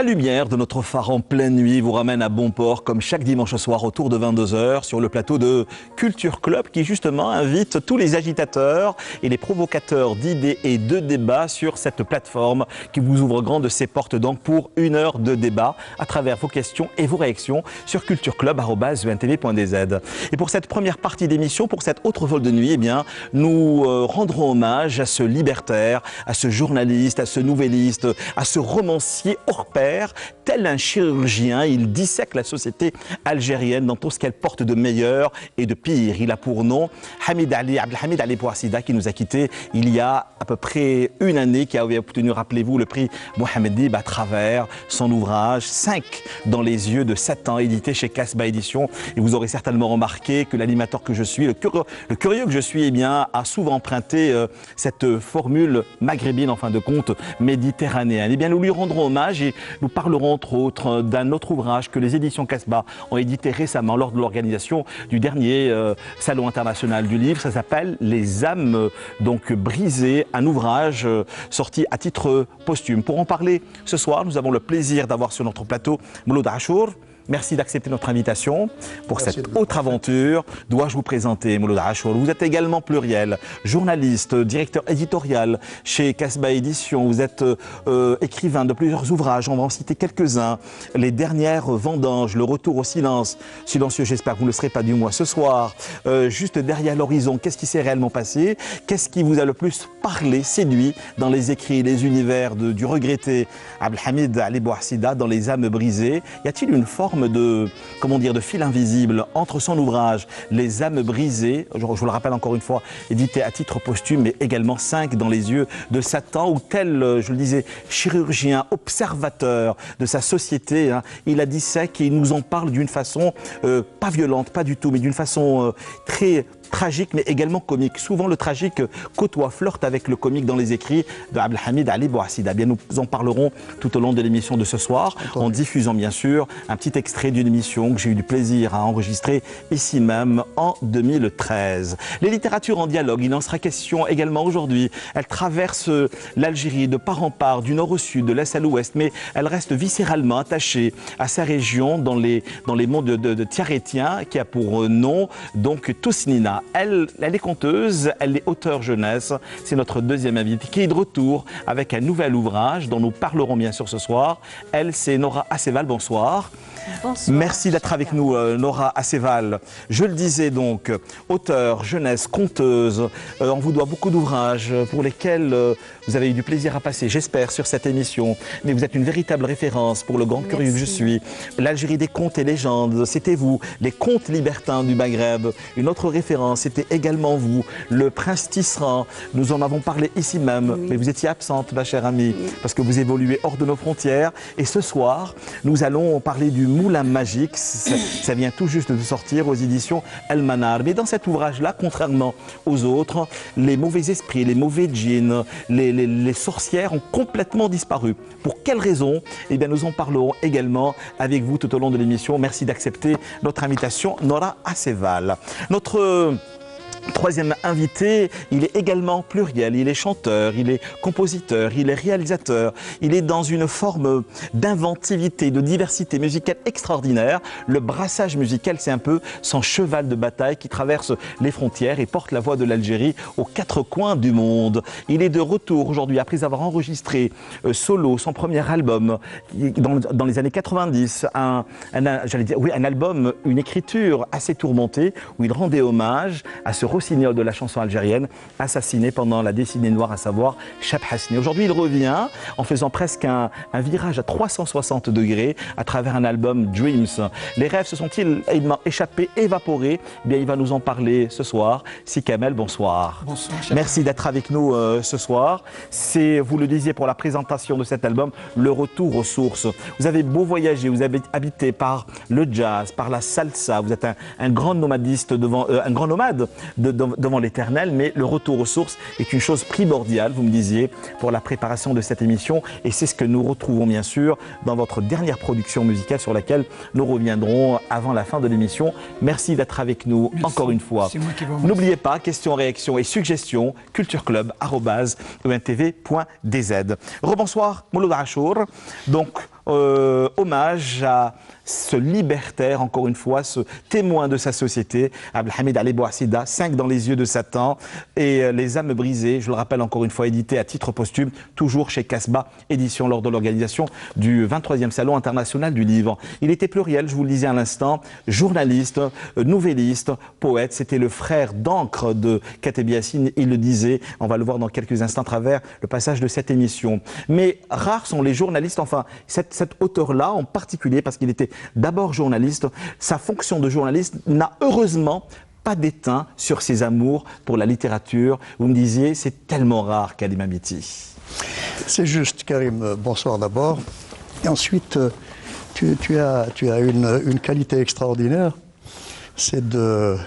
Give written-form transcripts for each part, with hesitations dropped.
lumière de notre phare en pleine nuit vous ramène à bon port comme chaque dimanche soir autour de 22 h sur le plateau de Culture Club qui justement invite tous les agitateurs et les provocateurs d'idées et de débats sur cette plateforme qui vous ouvre grand de ses portes donc pour une heure de débat à travers vos questions et vos réactions sur cultureclub@untv.dz. Et pour cette première partie d'émission, pour cette autre vol de nuit, eh bien, nous rendrons hommage à ce libertaire, à ce journaliste, à ce nouvelliste, à ce romancier hors pair. Tel un chirurgien, il dissèque la société algérienne dans tout ce qu'elle porte de meilleur et de pire. Il a pour nom Abdelhamid Ali Bouassida qui nous a quittés il y a à peu près une année, qui avait obtenu, rappelez-vous, le prix Mohamed Dib à travers son ouvrage 5 dans les yeux de Satan, édité chez Casbah Éditions. Et vous aurez certainement remarqué que l'animateur que je suis, le curieux que je suis, eh bien, a souvent emprunté cette formule maghrébine, en fin de compte, méditerranéenne. Eh bien, nous lui rendrons hommage et nous parlerons entre autres d'un autre ouvrage que les éditions Casbah ont édité récemment lors de l'organisation du dernier Salon international du livre. Ça s'appelle Les âmes donc brisées, un ouvrage sorti à titre posthume. Pour en parler ce soir, nous avons le plaisir d'avoir sur notre plateau Mouloud Achour. Merci d'accepter notre invitation pour cette autre aventure. Dois-je vous présenter Mouloud Achour? Vous êtes également pluriel, journaliste, directeur éditorial chez Casbah Éditions. Vous êtes écrivain de plusieurs ouvrages, on va en citer quelques-uns. Les dernières vendanges, le retour au silence, silencieux j'espère que vous ne le serez pas du moins ce soir. Juste derrière l'horizon, qu'est-ce qui s'est réellement passé? Qu'est-ce qui vous a le plus parlé, séduit dans les écrits, les univers du regretté Abdelhamid Ali Bouassida dans Les âmes brisées? Y a-t-il une forme de fil invisible entre son ouvrage Les âmes brisées, je vous le rappelle encore une fois, édité à titre posthume, mais également 5 dans les yeux de Satan, où tel, je le disais, chirurgien, observateur de sa société, hein, il a dissèque et il nous en parle d'une façon pas violente, pas du tout, mais d'une façon très tragique mais également comique. Souvent le tragique flirte avec le comique dans les écrits de Abdelhamid Ali Bouassida. Bien, nous en parlerons tout au long de l'émission de ce soir, en diffusant bien sûr un petit extrait d'une émission que j'ai eu du plaisir à enregistrer ici même en 2013. Les littératures en dialogue, il en sera question également aujourd'hui. Elle traverse l'Algérie de part en part, du nord au sud, de l'est à l'ouest, mais elle reste viscéralement attachée à sa région dans les monts de Tiarétien, qui a pour nom donc Tousnina. Elle est conteuse, elle est auteure jeunesse. C'est notre deuxième invitée qui est de retour avec un nouvel ouvrage dont nous parlerons bien sûr ce soir. Elle, c'est Nora Asseval. Bonsoir. Bonsoir. Merci d'être avec nous, Nora Asseval. Je le disais donc, auteure, jeunesse, conteuse. On vous doit beaucoup d'ouvrages pour lesquels vous avez eu du plaisir à passer, j'espère, sur cette émission. Mais vous êtes une véritable référence pour le grand curieux que je suis. L'Algérie des contes et légendes, c'était vous. Les contes libertins du Maghreb, une autre référence, c'était également vous. Le prince Tisserand, nous en avons parlé ici même, mais vous étiez absente, ma chère amie, parce que vous évoluez hors de nos frontières. Et ce soir, nous allons parler du Moulin Magique. Ça vient tout juste de sortir aux éditions El Manar. Mais dans cet ouvrage-là, contrairement aux autres, les mauvais esprits, les mauvais djinns, les sorcières ont complètement disparu. Pour quelles raisons? Eh bien, nous en parlerons également avec vous tout au long de l'émission. Merci d'accepter notre invitation, Nora Asseval. Notre troisième invité, il est également pluriel, il est chanteur, il est compositeur, il est réalisateur, il est dans une forme d'inventivité, de diversité musicale extraordinaire. Le brassage musical, c'est un peu son cheval de bataille qui traverse les frontières et porte la voix de l'Algérie aux 4 coins du monde. Il est de retour aujourd'hui après avoir enregistré solo son premier album dans les années 90, un album, une écriture assez tourmentée où il rendait hommage à ce rossignol de la chanson algérienne, assassiné pendant la décennie noire, à savoir Cheb Hasni. Aujourd'hui, il revient en faisant presque un virage à 360 degrés à travers un album Dreams. Les rêves se sont-ils échappés, évaporés? Eh bien, il va nous en parler ce soir. Si Kamel, bonsoir. Bonsoir. Merci d'être avec nous ce soir. C'est, vous le disiez pour la présentation de cet album, le retour aux sources. Vous avez beau voyager, vous avez habité par le jazz, par la salsa. Vous êtes un grand nomadiste devant l'éternel, mais le retour aux sources est une chose primordiale, vous me disiez, pour la préparation de cette émission, et c'est ce que nous retrouvons bien sûr dans votre dernière production musicale sur laquelle nous reviendrons avant la fin de l'émission. Merci d'être avec nous. Merci. Encore une fois. N'oubliez pas, questions, réactions et suggestions, cultureclub@untv.dz. Rebonsoir Mouloud Achour. Donc, hommage à ce libertaire, encore une fois, ce témoin de sa société, Abdelhamid Ali Bouassida, 5 dans les yeux de Satan et Les âmes brisées, je le rappelle encore une fois, édité à titre posthume, toujours chez Casbah Édition, lors de l'organisation du 23e Salon international du livre. Il était pluriel, je vous le disais à l'instant, journaliste, nouvelliste, poète, c'était le frère d'encre de Kateb Yassine, il le disait, on va le voir dans quelques instants à travers le passage de cette émission. Mais rares sont les journalistes, enfin cet auteur-là en particulier, parce qu'il était d'abord journaliste, sa fonction de journaliste n'a heureusement pas d'éteint sur ses amours pour la littérature. Vous me disiez, c'est tellement rare, Karim Amiti. C'est juste, Karim, bonsoir d'abord. Et ensuite, tu as une qualité extraordinaire, c'est de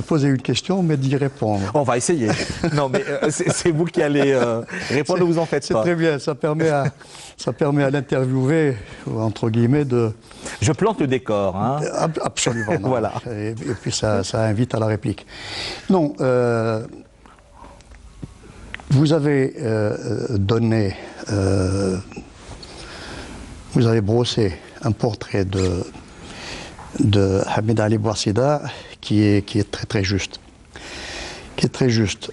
poser une question, mais d'y répondre. On va essayer. Non, mais c'est vous qui allez répondre, ne vous en faites pas. C'est très bien, ça permet à l'interviewé, entre guillemets, de... Je plante le décor, hein. Absolument. Voilà. Et puis ça invite à la réplique. Non, vous avez vous avez brossé un portrait de Hamid Ali Bouassida qui est très très juste.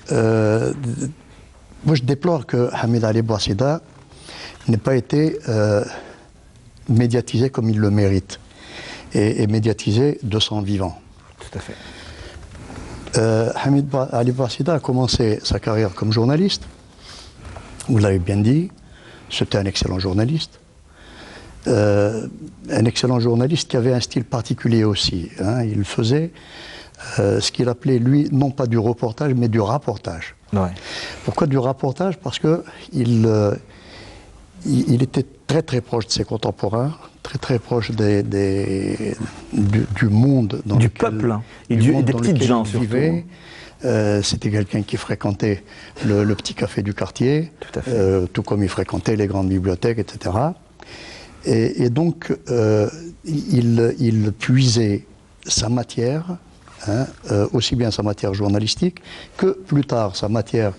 Moi je déplore que Hamid Ali Bouassida n'ait pas été médiatisé comme il le mérite et médiatisé de son vivant. Tout à fait. Hamid Ali Bouassida a commencé sa carrière comme journaliste. Vous l'avez bien dit, c'était un excellent journaliste. Un excellent journaliste qui avait un style particulier aussi. Hein. Il faisait ce qu'il appelait, lui, non pas du reportage, mais du rapportage. Ouais. Pourquoi du rapportage? Parce qu'il était très très proche de ses contemporains, très très proche du monde dans du lequel, peuple, hein, et des petites gens il vivait. C'était quelqu'un qui fréquentait le petit café du quartier, tout comme il fréquentait les grandes bibliothèques, etc. Et donc, il puisait sa matière, hein, aussi bien sa matière journalistique que plus tard sa matière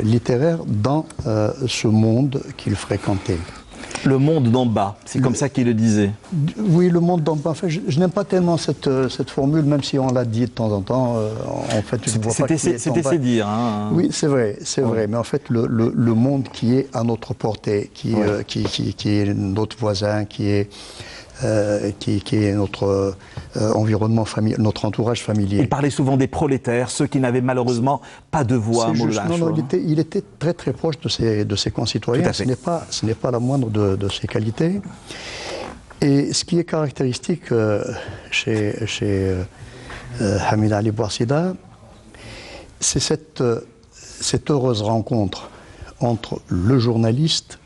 littéraire dans ce monde qu'il fréquentait. Le monde d'en bas, c'est comme ça qu'il le disait. Oui, le monde d'en bas. Enfin, je n'aime pas tellement cette formule, même si on l'a dit de temps en temps. En fait, c'était c'est dire. Hein. Oui, c'est vrai, vrai. Mais en fait, le monde qui est à notre portée, qui est notre voisin, qui est notre environnement familial, notre entourage familier. Il parlait souvent des prolétaires, ceux qui n'avaient malheureusement pas de voix. Non, il était très très proche de ses concitoyens. Ce n'est pas la moindre de ses qualités. Et ce qui est caractéristique chez Hamid Ali Bouassida, c'est cette heureuse rencontre entre le journaliste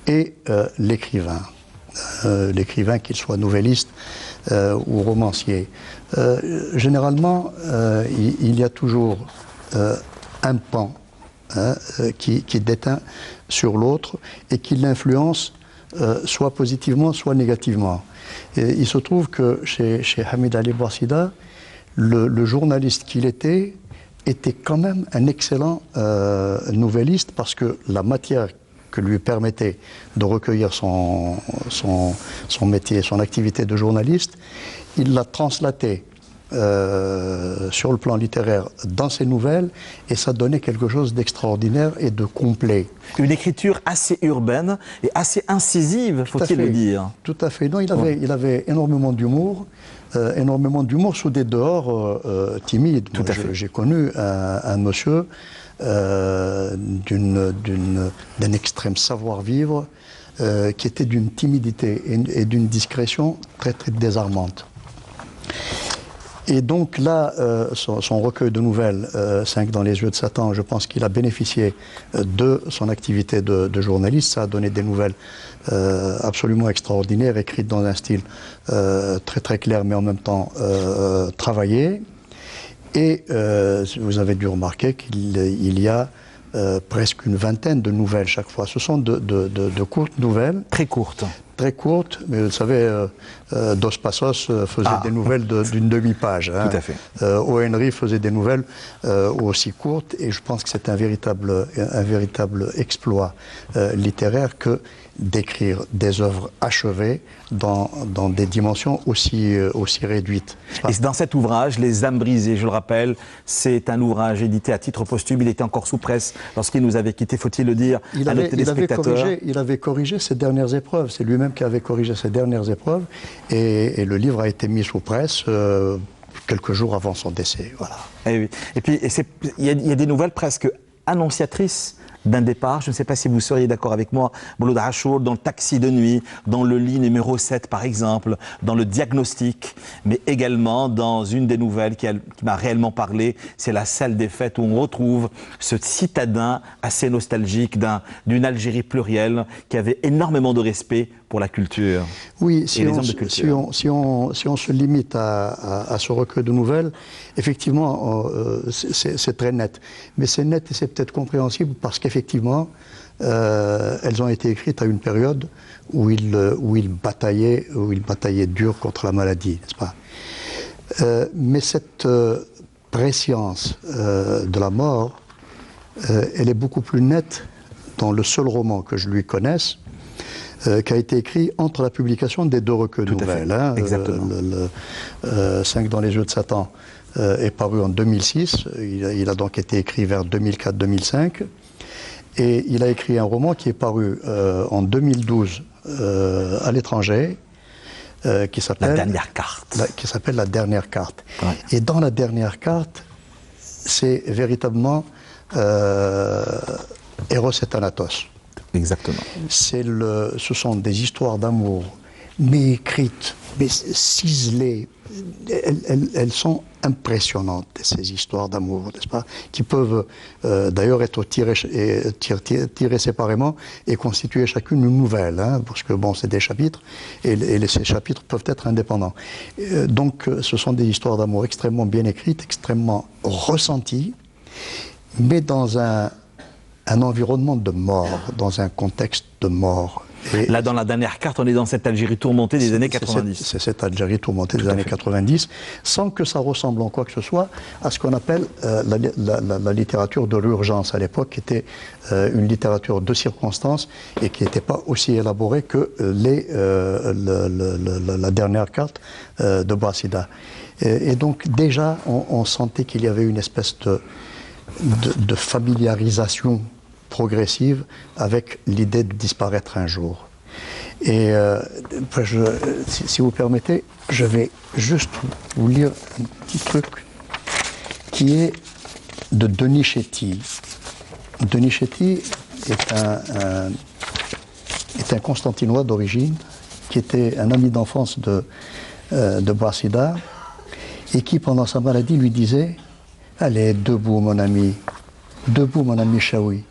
et l'écrivain. L'écrivain, qu'il soit nouvelliste ou romancier. Généralement, il y a toujours un pan qui déteint sur l'autre et qui l'influence soit positivement, soit négativement. Et il se trouve que chez Hamid Ali Bouassida, le journaliste qu'il était quand même un excellent nouvelliste, parce que la matière que lui permettait de recueillir son métier, son activité de journaliste, il l'a translaté sur le plan littéraire dans ses nouvelles, et ça donnait quelque chose d'extraordinaire et de complet. Une écriture assez urbaine et assez incisive, faut-il le dire. Tout à fait. Non, il avait énormément d'humour sous des dehors timides. J'ai connu un monsieur d'un extrême savoir-vivre qui était d'une timidité et d'une discrétion très très désarmante. Et donc là, son recueil de nouvelles, 5 dans les yeux de Satan, je pense qu'il a bénéficié de son activité de journaliste. Ça a donné des nouvelles absolument extraordinaires, écrites dans un style très très clair, mais en même temps travaillé. Et vous avez dû remarquer qu'il y a presque une vingtaine de nouvelles chaque fois. Ce sont de courtes nouvelles. Très courtes. Très courtes, mais vous savez, Dos Passos faisait des nouvelles d'une demi-page. Hein. Tout à fait. O. Henry faisait des nouvelles aussi courtes, et je pense que c'est un véritable exploit littéraire que d'écrire des œuvres achevées dans des dimensions aussi réduites. Et dans cet ouvrage, Les âmes brisées, je le rappelle, c'est un ouvrage édité à titre posthume. Il était encore sous presse lorsqu'il nous avait quittés, faut-il le dire, à nos téléspectateurs. Il avait corrigé ses dernières épreuves. C'est lui-même qui avait corrigé ses dernières épreuves. Et le livre a été mis sous presse quelques jours avant son décès. Voilà. Et, oui. Et puis, il y a des nouvelles presque annonciatrices d'un départ. Je ne sais pas si vous seriez d'accord avec moi. Mouloud Achour, dans le taxi de nuit, dans le lit numéro 7 par exemple, dans le diagnostic, mais également dans une des nouvelles qui m'a réellement parlé, c'est La salle des fêtes, où on retrouve ce citadin assez nostalgique d'une Algérie plurielle qui avait énormément de respect pour la culture. Oui, si on se limite à ce recueil de nouvelles, effectivement, c'est très net. Mais c'est net et c'est peut-être compréhensible parce qu'effectivement, elles ont été écrites à une période où il bataillait dur contre la maladie, n'est-ce pas? Mais cette prescience de la mort, elle est beaucoup plus nette dans le seul roman que je lui connaisse, qui a été écrit entre la publication des deux recueils de nouvelles. Hein, exactement. 5 dans les yeux de Satan est paru en 2006. Il a donc été écrit vers 2004-2005. Et il a écrit un roman qui est paru en 2012 à l'étranger, qui s'appelle... La dernière carte. Qui s'appelle La dernière carte. Ouais. Et dans La dernière carte, c'est véritablement Eros et Thanatos. Exactement. Ce sont des histoires d'amour, mais écrites, mais ciselées. Elles sont impressionnantes, ces histoires d'amour, n'est-ce pas? Qui peuvent d'ailleurs être tirées séparément et constituer chacune une nouvelle, hein, parce que bon, c'est des chapitres, et ces chapitres peuvent être indépendants. Donc, ce sont des histoires d'amour extrêmement bien écrites, extrêmement ressenties, mais dans un environnement de mort, dans un contexte de mort. Et là, dans La dernière carte, on est dans cette Algérie tourmentée des années 90. C'est cette Algérie tourmentée des années 90, sans que ça ressemble en quoi que ce soit à ce qu'on appelle la littérature de l'urgence à l'époque, qui était une littérature de circonstance et qui n'était pas aussi élaborée que la dernière carte de Bouassida. Et donc déjà, on sentait qu'il y avait une espèce de familiarisation progressive avec l'idée de disparaître un jour. Et si vous permettez, je vais juste vous lire un petit truc qui est de Denis Chéty. Denis Chéty est un Constantinois d'origine, qui était un ami d'enfance de Bouassida, et qui, pendant sa maladie, lui disait: allez, debout mon ami Chaoui.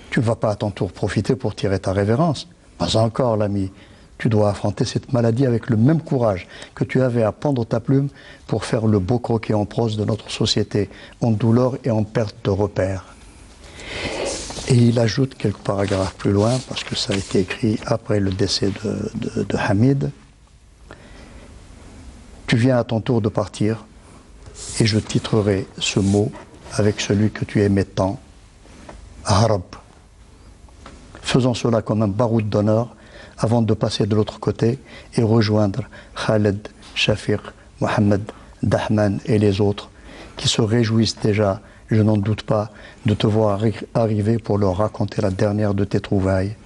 Tu ne vas pas à ton tour profiter pour tirer ta révérence. Pas encore, l'ami. Tu dois affronter cette maladie avec le même courage que tu avais à prendre ta plume pour faire le beau croquis en prose de notre société, en douleur et en perte de repères. Et il ajoute quelques paragraphes plus loin, parce que ça a été écrit après le décès de Hamid. Tu viens à ton tour de partir, et je titrerai ce mot avec celui que tu aimais tant, Harab. Faisons cela comme un baroud d'honneur avant de passer de l'autre côté et rejoindre Khaled, Shafiq, Mohamed, Dahman et les autres qui se réjouissent déjà, je n'en doute pas, de te voir arriver pour leur raconter la dernière de tes trouvailles.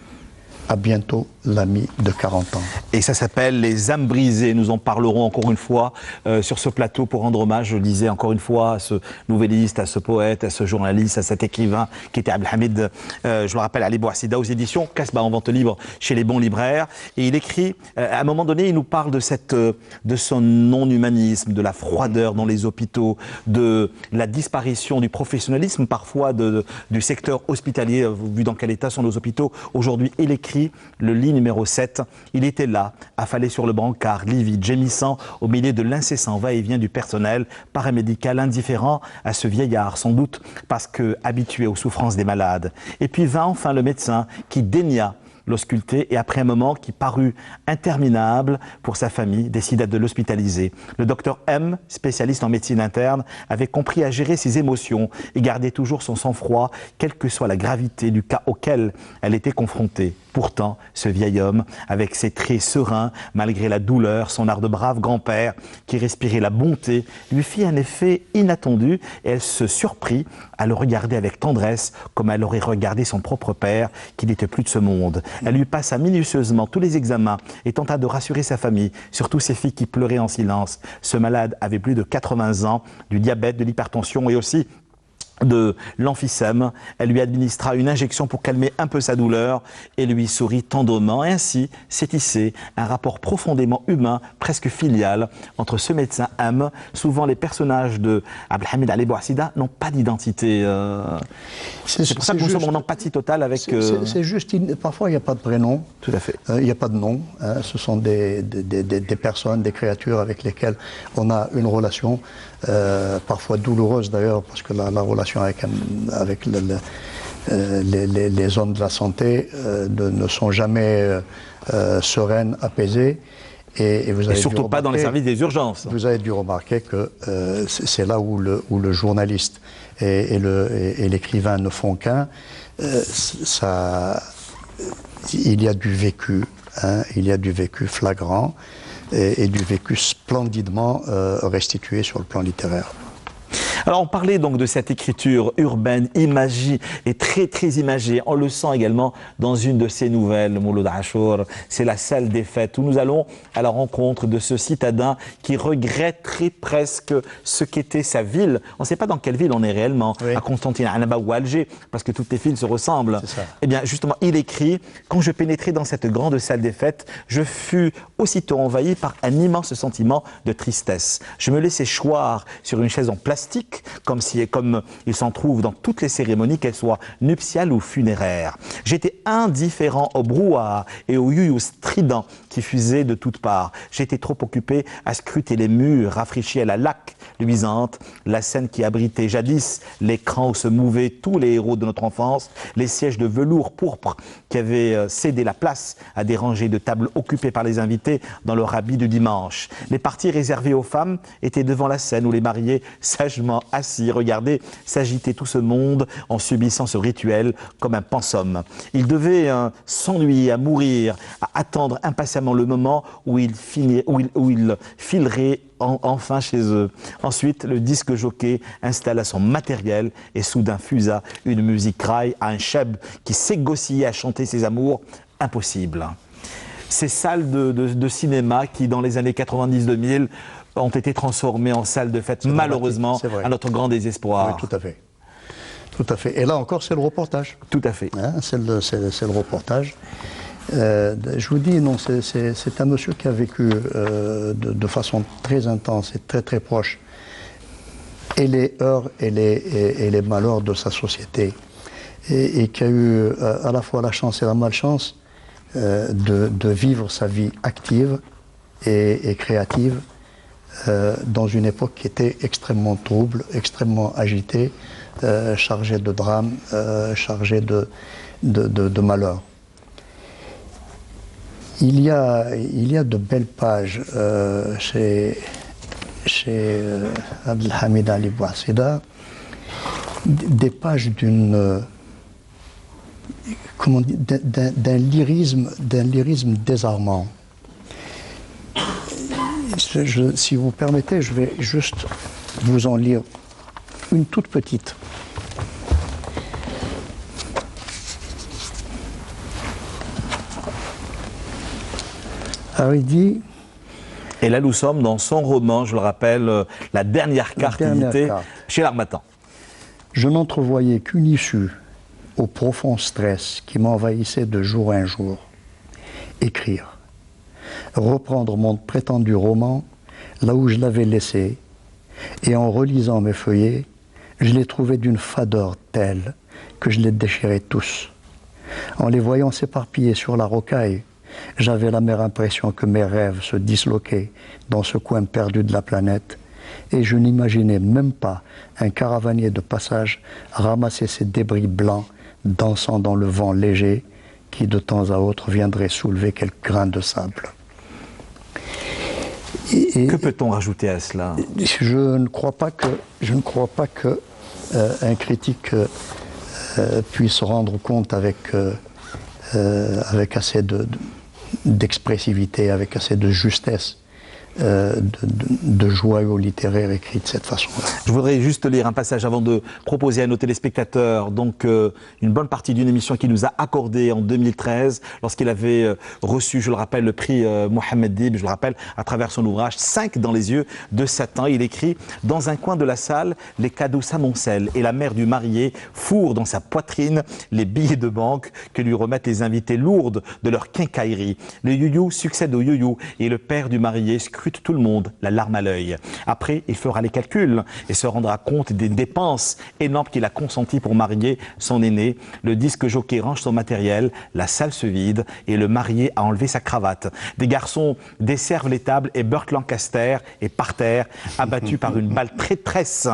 À bientôt, l'ami de 40 ans. Et ça s'appelle Les âmes brisées. Nous en parlerons encore une fois sur ce plateau pour rendre hommage, je le disais encore une fois, à ce nouvelliste, à ce poète, à ce journaliste, à cet écrivain qui était Abdelhamid, je le rappelle, Ali Bouassida, aux éditions Casbah en vente libre chez les bons libraires. Et il écrit, à un moment donné, il nous parle de son non-humanisme, de la froideur dans les hôpitaux, de la disparition du professionnalisme parfois du secteur hospitalier, vu dans quel état sont nos hôpitaux aujourd'hui. Il écrit le lit numéro 7, il était là, affalé sur le brancard, livide, gémissant au milieu de l'incessant va-et-vient du personnel paramédical, indifférent à ce vieillard, sans doute parce que habitué aux souffrances des malades. Et puis vint enfin le médecin qui daigna l'ausculter et après un moment qui parut interminable pour sa famille, décida de l'hospitaliser. Le docteur M, spécialiste en médecine interne, avait compris à gérer ses émotions et gardait toujours son sang-froid, quelle que soit la gravité du cas auquel elle était confrontée. Pourtant, ce vieil homme, avec ses traits sereins, malgré la douleur, son art de brave grand-père, qui respirait la bonté, lui fit un effet inattendu et elle se surprit à le regarder avec tendresse, comme elle aurait regardé son propre père, qui n'était plus de ce monde. Elle lui passa minutieusement tous les examens et tenta de rassurer sa famille, surtout ses filles qui pleuraient en silence. Ce malade avait plus de 80 ans, du diabète, de l'hypertension et aussi de l'emphysème. Elle lui administra une injection pour calmer un peu sa douleur et lui sourit tendrement. Et ainsi s'est tissé un rapport profondément humain, presque filial, entre ce médecin M. Souvent, les personnages de Abdelhamid Ali Bouassida n'ont pas d'identité. C'est pour ça que nous sommes en empathie totale avec... C'est juste, parfois il n'y a pas de prénom. Tout à fait. Il n'y a pas de nom. Hein. Ce sont des personnes, des créatures avec lesquelles on a une relation, parfois douloureuse d'ailleurs, parce que la relation avec les hommes de la santé ne sont jamais sereines, apaisées. Et vous avez surtout pas dans les services des urgences. Vous avez dû remarquer que c'est là où le journaliste et l'écrivain ne font qu'un. Il y a du vécu, hein, il y a du vécu flagrant et du vécu splendidement restitué sur le plan littéraire. Alors on parlait donc de cette écriture urbaine, imagée et très très imagée. On le sent également dans une de ses nouvelles, Mouloud Achour. C'est la salle des fêtes où nous allons à la rencontre de ce citadin qui regretterait presque ce qu'était sa ville. On ne sait pas dans quelle ville on est réellement, oui. À Constantine, à Annaba ou à Alger, parce que toutes les villes se ressemblent. Eh bien justement, il écrit « Quand je pénétrais dans cette grande salle des fêtes, je fus aussitôt envahi par un immense sentiment de tristesse. Je me laissais choir sur une chaise en plastique, comme il s'en trouve dans toutes les cérémonies, qu'elles soient nuptiales ou funéraires. J'étais indifférent au brouhaha et au youyou strident qui fusaient de toutes parts. J'étais trop occupé à scruter les murs rafraîchis à la laque luisante, la scène qui abritait jadis l'écran où se mouvaient tous les héros de notre enfance, les sièges de velours pourpre qui avaient cédé la place à des rangées de tables occupées par les invités dans leur habit du dimanche. Les parties réservées aux femmes étaient devant la scène où les mariés sagement assis regardaient s'agiter tout ce monde en subissant ce rituel comme un pensum. Ils devaient s'ennuyer à mourir, à attendre impatiemment le moment où ils fileraient enfin chez eux. Ensuite, le disque jockey installa son matériel et soudain fusa une musique raille à un cheb qui s'égossillait à chanter ses amours impossibles. Ces salles de cinéma qui, dans les années 90-2000, ont été transformées en salles de fête, malheureusement, à notre grand désespoir. Oui, tout à fait. Tout à fait. Et là encore, c'est le reportage. Tout à fait. Hein, c'est le reportage. Je vous dis, non, c'est un monsieur qui a vécu de façon très intense et très très proche et les heurts et les malheurs de sa société et qui a eu à la fois la chance et la malchance de vivre sa vie active et créative dans une époque qui était extrêmement trouble, extrêmement agitée, chargée de drames, chargée de malheurs. Il y a de belles pages chez Abdelhamid Ali Bouassida, des pages d'un lyrisme désarmant. Si vous permettez, je vais juste vous en lire une toute petite. Alors il dit... Et là nous sommes dans son roman, je le rappelle, La dernière carte éditée chez l'Harmattan. Je n'entrevoyais qu'une issue au profond stress qui m'envahissait de jour en jour. Écrire. Reprendre mon prétendu roman là où je l'avais laissé, et en relisant mes feuillets, je les trouvais d'une fadeur telle que je les déchirais tous. En les voyant s'éparpiller sur la rocaille, j'avais la mère impression que mes rêves se disloquaient dans ce coin perdu de la planète, et je n'imaginais même pas un caravanier de passage ramasser ces débris blancs dansant dans le vent léger qui de temps à autre viendrait soulever quelques grains de sable. Que peut-on rajouter à cela? Je ne crois pas que un critique puisse se rendre compte avec assez d'expressivité, avec assez de justesse, de joyau littéraire écrit de cette façon-là. Je voudrais juste lire un passage avant de proposer à nos téléspectateurs une bonne partie d'une émission qu'il nous a accordée en 2013 lorsqu'il avait reçu, je le rappelle, le prix Mohamed Dib, je le rappelle, à travers son ouvrage 5 dans les yeux de Satan. Il écrit « Dans un coin de la salle, les cadeaux s'amoncellent et la mère du marié fourre dans sa poitrine les billets de banque que lui remettent les invités lourdes de leur quincaillerie. Le you-you succède au you-you et le père du marié scrute tout le monde, la larme à l'œil. Après, il fera les calculs et se rendra compte des dépenses énormes qu'il a consenties pour marier son aîné. Le disque jockey range son matériel, la salle se vide et le marié a enlevé sa cravate. Des garçons desservent les tables et Burt Lancaster est par terre, abattu par une balle traîtresse,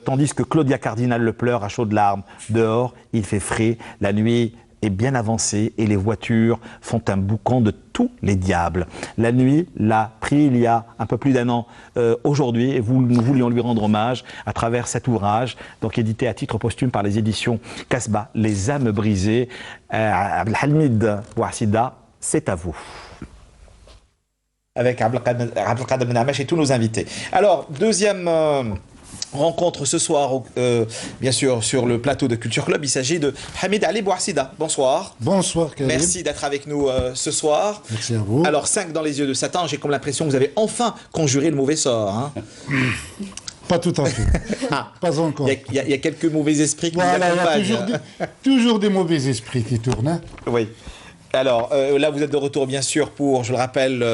tandis que Claudia Cardinal le pleure à chaudes larmes. Dehors, il fait frais, la nuit est bien avancée et les voitures font un boucan de tous les diables. La nuit l'a pris il y a un peu plus d'un an aujourd'hui et nous voulions lui rendre hommage à travers cet ouvrage, donc édité à titre posthume par les éditions Casbah, Les âmes brisées. Abdelhamid Bouassida, c'est à vous. Avec Abdelkader Ben Hamesh et tous nos invités. Alors, deuxième rencontre ce soir, bien sûr, sur le plateau de Culture Club. Il s'agit de Hamid Ali Bouassida. Bonsoir. Bonsoir, Karim. Merci d'être avec nous ce soir. Merci à vous. Alors, 5 dans les yeux de Satan, j'ai comme l'impression que vous avez enfin conjuré le mauvais sort. Hein. Pas tout à fait. Pas encore. Il y a quelques mauvais esprits qui voilà, nous accompagnent. Toujours des mauvais esprits qui tournent. Hein. Oui. Alors là, vous êtes de retour bien sûr pour, je le rappelle,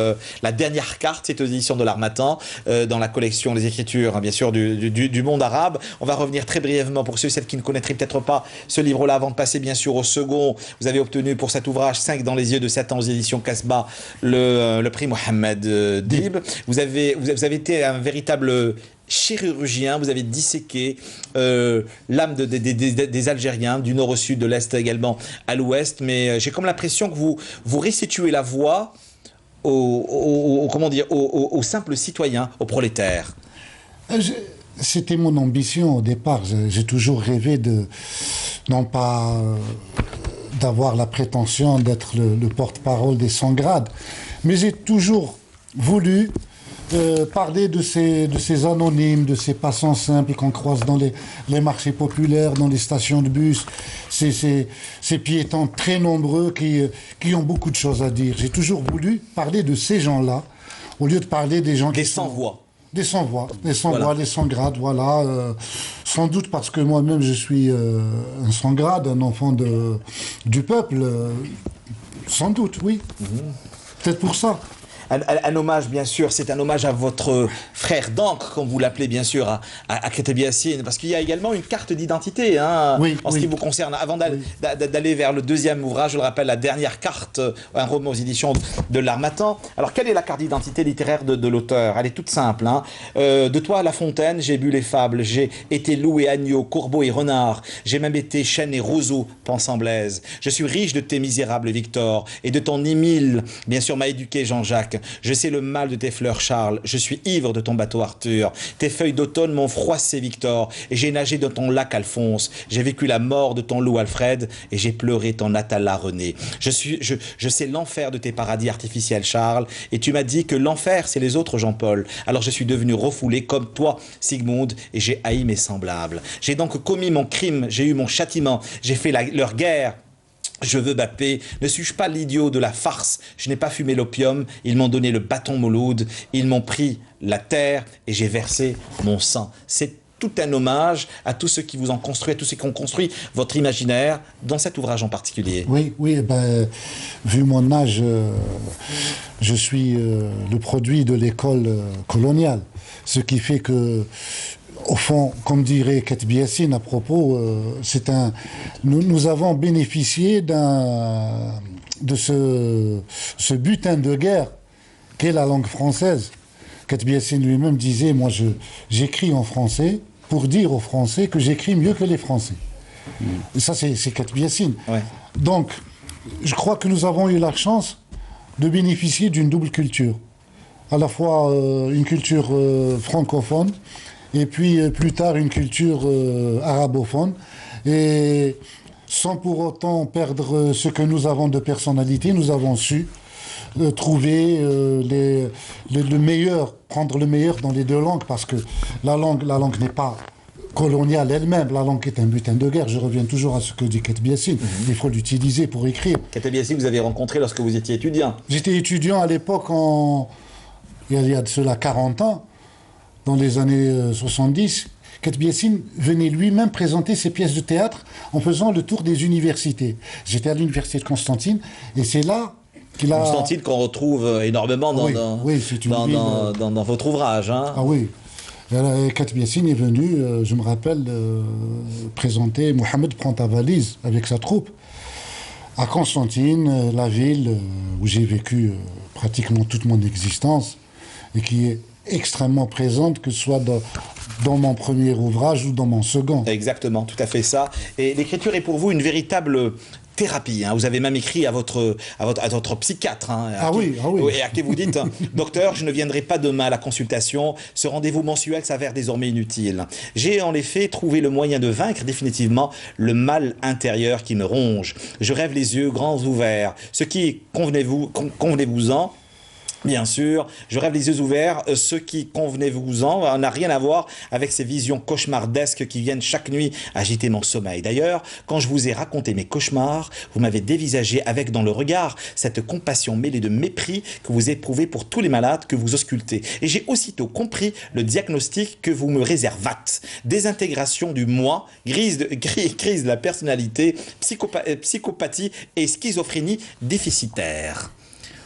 la dernière carte, c'est aux éditions de l'Harmattan, dans la collection Les Écritures, hein, bien sûr, du monde arabe. On va revenir très brièvement pour ceux et celles qui ne connaîtraient peut-être pas ce livre-là, avant de passer bien sûr au second. Vous avez obtenu pour cet ouvrage 5 dans les yeux de Satan aux éditions Casbah, le prix Mohamed Dib. Vous avez été un véritable chirurgien, vous avez disséqué l'âme des Algériens, du nord au sud, de l'est également à l'ouest, mais j'ai comme l'impression que vous restituez la voix aux simples citoyens, aux prolétaires. C'était mon ambition au départ. J'ai toujours rêvé non pas d'avoir la prétention d'être le porte-parole des 100 grades, mais j'ai toujours voulu parler de ces anonymes, de ces passants simples qu'on croise dans les marchés populaires, dans les stations de bus, ces piétons très nombreux qui ont beaucoup de choses à dire. J'ai toujours voulu parler de ces gens-là, au lieu de parler des gens qui sont... sans-voix. Des sans-voix, les sans-voix, les sans-grades, voilà. Sans doute parce que moi-même je suis un sans-grade, un enfant du peuple. Sans doute, oui. Peut-être pour ça. Un hommage, bien sûr, c'est un hommage à votre frère d'encre, comme vous l'appelez, bien sûr, à Khatebi Yassine, parce qu'il y a également une carte d'identité, hein, en ce qui vous concerne. Avant d'aller vers le deuxième ouvrage, je le rappelle, la dernière carte, un roman aux éditions de l'Harmattan. Alors, quelle est la carte d'identité littéraire de l'auteur? Elle est toute simple. Hein. De toi, La Fontaine, j'ai bu les fables, j'ai été loup et agneau, corbeau et renard, j'ai même été chêne et roseau, pensant Blaise. Je suis riche de tes misérables Victor, et de ton Émile, bien sûr, m'a éduqué Jean-Jacques. Je sais le mal de tes fleurs, Charles. Je suis ivre de ton bateau, Arthur. Tes feuilles d'automne m'ont froissé, Victor. Et j'ai nagé dans ton lac, Alphonse. J'ai vécu la mort de ton loup, Alfred. Et j'ai pleuré ton Atala, René. Je sais l'enfer de tes paradis artificiels, Charles. Et tu m'as dit que l'enfer, c'est les autres, Jean-Paul. Alors je suis devenu refoulé comme toi, Sigmund. Et j'ai haï mes semblables. J'ai donc commis mon crime. J'ai eu mon châtiment. J'ai fait leur guerre. Je veux ma paix. Ne suis-je pas l'idiot de la farce? Je n'ai pas fumé l'opium. Ils m'ont donné le bâton Mouloud. Ils m'ont pris la terre et j'ai versé mon sang. C'est tout un hommage à tous ceux qui vous ont construit, à tous ceux qui ont construit votre imaginaire dans cet ouvrage en particulier. Oui, vu mon âge, je suis le produit de l'école coloniale. Ce qui fait que, au fond, comme dirait Khatebi Yassine à propos, nous avons bénéficié de ce butin de guerre qu'est la langue française. Khatebi Yassine lui-même disait, moi j'écris en français pour dire aux Français que j'écris mieux que les Français. Et ça c'est Khatebi Yassine. Ouais. Donc, je crois que nous avons eu la chance de bénéficier d'une double culture. À la fois une culture francophone et puis plus tard une culture arabophone. Et sans pour autant perdre ce que nous avons de personnalité, nous avons su trouver le meilleur, prendre le meilleur dans les deux langues, parce que la langue n'est pas coloniale elle-même, la langue est un butin de guerre. Je reviens toujours à ce que dit Kateb Yassine. Il faut l'utiliser pour écrire. Kateb Yassine, vous avez rencontré lorsque vous étiez étudiant. J'étais étudiant à l'époque, il y a de cela 40 ans, dans les années 70. Kateb Yassine venait lui-même présenter ses pièces de théâtre en faisant le tour des universités. J'étais à l'université de Constantine, et c'est là qu'il a... Constantine qu'on retrouve énormément dans votre ouvrage. Hein. Ah oui. Kateb Yassine est venu, je me rappelle, présenter Mohamed prend ta valise avec sa troupe à Constantine, la ville où j'ai vécu pratiquement toute mon existence et qui est extrêmement présente, que ce soit dans mon premier ouvrage ou dans mon second. Exactement, tout à fait ça. Et l'écriture est pour vous une véritable thérapie. Hein. Vous avez même écrit à votre psychiatre. Hein, et à qui vous dites, docteur, je ne viendrai pas demain à la consultation. Ce rendez-vous mensuel s'avère désormais inutile. J'ai en effet trouvé le moyen de vaincre définitivement le mal intérieur qui me ronge. Je rêve les yeux grands ouverts. Ce qui convenez-vous-en. Bien sûr, je rêve les yeux ouverts, ce qui, convenez-vous-en, n'a rien à voir avec ces visions cauchemardesques qui viennent chaque nuit agiter mon sommeil. D'ailleurs, quand je vous ai raconté mes cauchemars, vous m'avez dévisagé avec dans le regard cette compassion mêlée de mépris que vous éprouvez pour tous les malades que vous auscultez. Et j'ai aussitôt compris le diagnostic que vous me réservâtes. Désintégration du moi, crise de la personnalité, psychopathie et schizophrénie déficitaire.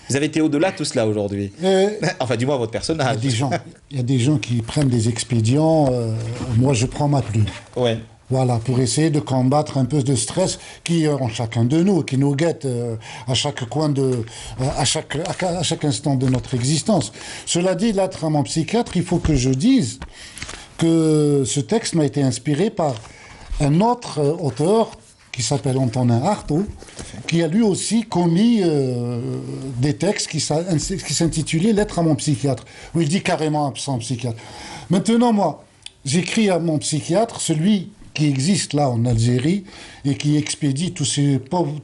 Vous avez été au-delà de tout cela aujourd'hui. Enfin, du moins votre personnage. Il y a des gens qui prennent des expédients. Moi, je prends ma plume. Ouais. Voilà, pour essayer de combattre un peu de stress qui est en chacun de nous, qui nous guette à chaque coin à chaque instant de notre existence. Cela dit, là, à mon psychiatre, il faut que je dise que ce texte m'a été inspiré par un autre auteur qui s'appelle Antonin Artaud, qui a lui aussi commis des textes qui s'intitulaient « Lettre à mon psychiatre », où il dit carrément à son psychiatre. Maintenant, moi, j'écris à mon psychiatre, celui qui existe là en Algérie, et qui expédie tous ces pauvres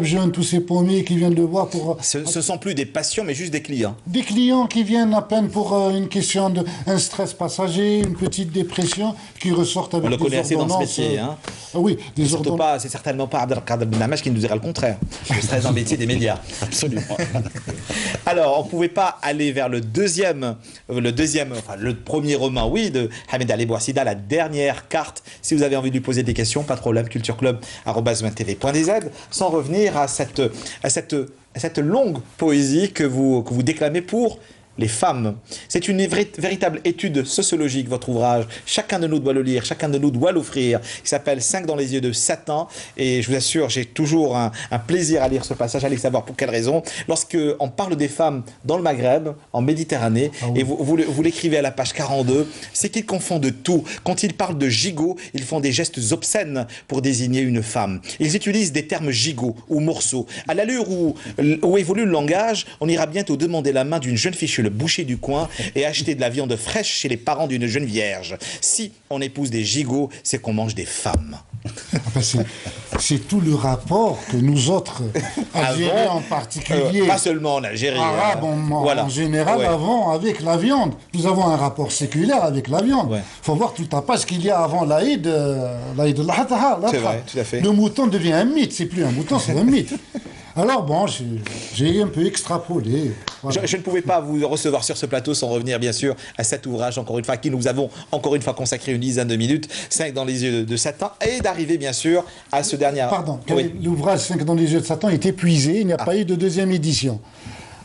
jeunes, tous ces paumés qui viennent le voir pour... Ce ne sont plus des patients, mais juste des clients. Des clients qui viennent à peine pour une question d'un stress passager, une petite dépression, qui ressortent avec des ordonnances. On le connaît assez dans ce métier. Hein. Oui, des ordonnances. C'est certainement pas Abdelkader Ben Hammach qui nous dira le contraire. Le stress dans le métier des médias. Absolument. Alors, on ne pouvait pas aller vers le premier roman, oui, de Hamed Ali Bouassida, La dernière carte. Si vous avez envie de lui poser des questions, pas de problème, cultureclub@tv.dz, sans revenir à cette longue poésie que vous déclamez pour les femmes. C'est une véritable étude sociologique, votre ouvrage. Chacun de nous doit le lire, chacun de nous doit l'offrir. Il s'appelle 5 dans les yeux de Satan. Et je vous assure, j'ai toujours un plaisir à lire ce passage, allez savoir pour quelle raison. Lorsqu'on parle des femmes dans le Maghreb, en Méditerranée, et vous l'écrivez à la page 42, c'est qu'ils confondent tout. Quand ils parlent de gigot, ils font des gestes obscènes pour désigner une femme. Ils utilisent des termes gigot ou morceau. À l'allure où évolue le langage, on ira bientôt demander la main d'une jeune fille chez le boucher du coin et acheter de la viande fraîche chez les parents d'une jeune vierge. Si on épouse des gigots, c'est qu'on mange des femmes. C'est tout le rapport que nous autres, Algériens en particulier, pas seulement en Algérie, Arabes en général, avons avec la viande. Nous avons un rapport séculaire avec la viande. Il faut voir tout à ce qu'il y a avant l'Aïd al-Adha. C'est vrai, tout à fait. Le mouton devient un mythe, c'est plus un mouton, c'est un mythe. Alors bon, j'ai un peu extrapolé. Voilà. Je ne pouvais pas vous recevoir sur ce plateau sans revenir bien sûr à cet ouvrage, encore une fois, à qui nous avons encore une fois consacré une dizaine de minutes, 5 dans les yeux de Satan, et d'arriver bien sûr à ce dernier... Pardon, l'ouvrage 5 dans les yeux de Satan est épuisé, il n'y a pas eu de deuxième édition.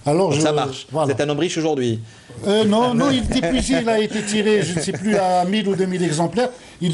Alors donc ça marche. Voilà. C'est un nombre riche aujourd'hui. Non, il est épuisé, il a été tiré, je ne sais plus, à 1000 ou 2000 exemplaires. On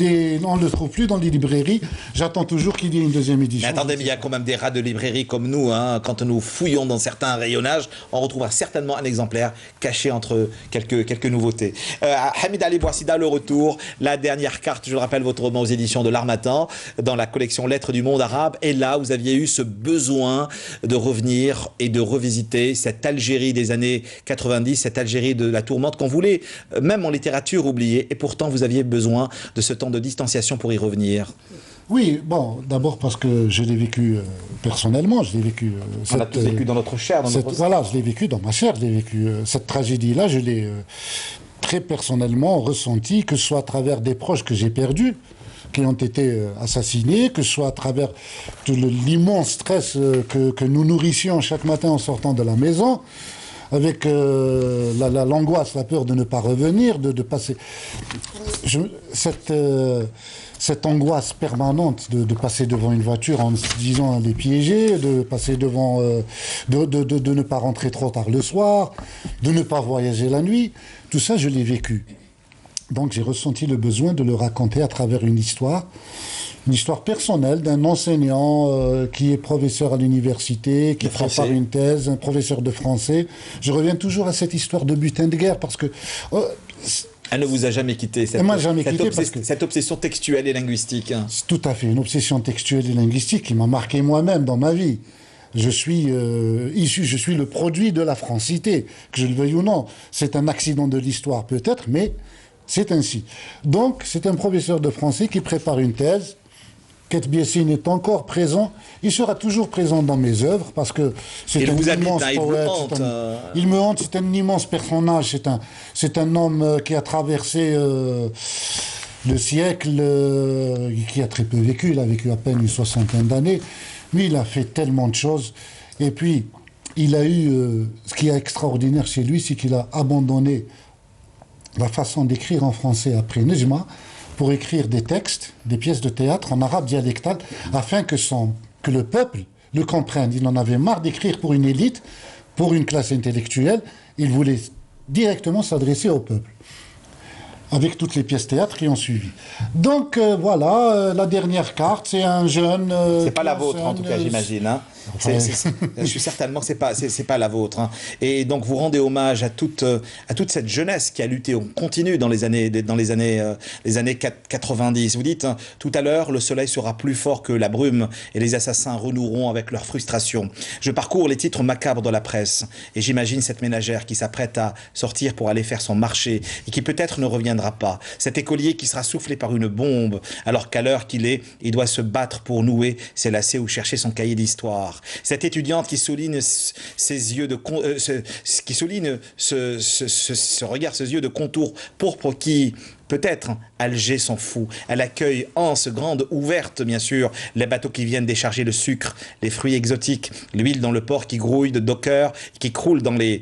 ne le trouve plus dans les librairies. J'attends toujours qu'il y ait une deuxième édition. Mais attendez, mais il y a quand même des rats de librairie comme nous. Hein. Quand nous fouillons dans certains rayonnages, on retrouvera certainement un exemplaire caché entre quelques nouveautés. Hamid Ali Bouassida, le retour. La dernière carte, je le rappelle, votre roman aux éditions de l'Harmattan, dans la collection Lettres du monde arabe. Et là, vous aviez eu ce besoin de revenir et de revisiter cette Algérie des années 90, cette Algérie de la tourmente qu'on voulait, même en littérature, oublier. Et pourtant, vous aviez besoin de ce temps de distanciation pour y revenir. Oui, bon, d'abord parce que je l'ai vécu personnellement, je l'ai vécu... On a tous vécu dans notre chair, Voilà, je l'ai vécu dans ma chair, je l'ai vécu. Cette tragédie-là, je l'ai très personnellement ressenti, que ce soit à travers des proches que j'ai perdus, qui ont été assassinés, que ce soit à travers l'immense stress que nous nourrissions chaque matin en sortant de la maison, avec l'angoisse, la peur de ne pas revenir, de passer... Cette angoisse permanente de passer devant une voiture en se disant les piéger, de passer devant... de ne pas rentrer trop tard le soir, de ne pas voyager la nuit, tout ça, je l'ai vécu. Donc j'ai ressenti le besoin de le raconter à travers une histoire personnelle d'un enseignant qui est professeur à l'université, qui prépare une thèse, un professeur de français. Je reviens toujours à cette histoire de butin de guerre parce que... elle ne vous a jamais quitté, cette obsession textuelle et linguistique. Hein. Tout à fait, une obsession textuelle et linguistique qui m'a marqué moi-même dans ma vie. Je suis je suis le produit de la francité, que je le veuille ou non. C'est un accident de l'histoire peut-être, mais c'est ainsi. Donc, c'est un professeur de français qui prépare une thèse. Kate Biessine est encore présent. Il sera toujours présent dans mes œuvres parce que c'est un immense poète. Il me hante, c'est un immense personnage. C'est un homme qui a traversé le siècle, qui a très peu vécu. Il a vécu à peine une soixantaine d'années. Mais il a fait tellement de choses. Et puis, il a eu... ce qui est extraordinaire chez lui, c'est qu'il a abandonné la façon d'écrire en français après Nejma pour écrire des textes, des pièces de théâtre en arabe dialectal, afin que le peuple le comprenne. Il en avait marre d'écrire pour une élite, pour une classe intellectuelle. Il voulait directement s'adresser au peuple, avec toutes les pièces théâtre qui ont suivi. Donc voilà, la dernière carte, c'est un jeune... c'est pas la vôtre en tout cas, j'imagine. Hein. Je suis certainement que c'est pas la vôtre. Hein. Et donc vous rendez hommage à toute cette jeunesse qui a lutté. On continue dans les années 90. Vous dites hein, tout à l'heure, le soleil sera plus fort que la brume et les assassins renoueront avec leur frustration. Je parcours les titres macabres de la presse et j'imagine cette ménagère qui s'apprête à sortir pour aller faire son marché et qui peut-être ne reviendra pas. Cet écolier qui sera soufflé par une bombe alors qu'à l'heure qu'il est, il doit se battre pour nouer ses lacets ou chercher son cahier d'histoire. Cette étudiante qui souligne ses yeux de ce regard, ses yeux de contour pourpre qui, peut-être, Alger s'en fout. Elle accueille anse grande, ouverte, bien sûr, les bateaux qui viennent décharger le sucre, les fruits exotiques, l'huile dans le port qui grouille de dockers, qui croule dans les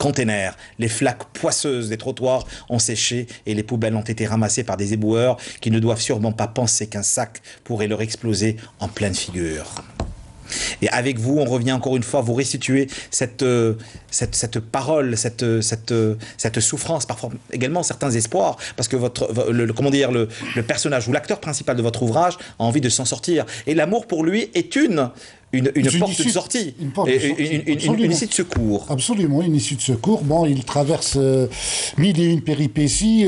containers. Les flaques poisseuses des trottoirs ont séché et les poubelles ont été ramassées par des éboueurs qui ne doivent sûrement pas penser qu'un sac pourrait leur exploser en pleine figure. Et avec vous, on revient encore une fois, vous restituer cette parole, cette souffrance, parfois également certains espoirs, parce que le personnage ou l'acteur principal de votre ouvrage a envie de s'en sortir. Et l'amour pour lui est une porte de sortie, une issue de secours. Absolument, une issue de secours. Bon, il traverse mille et une péripéties,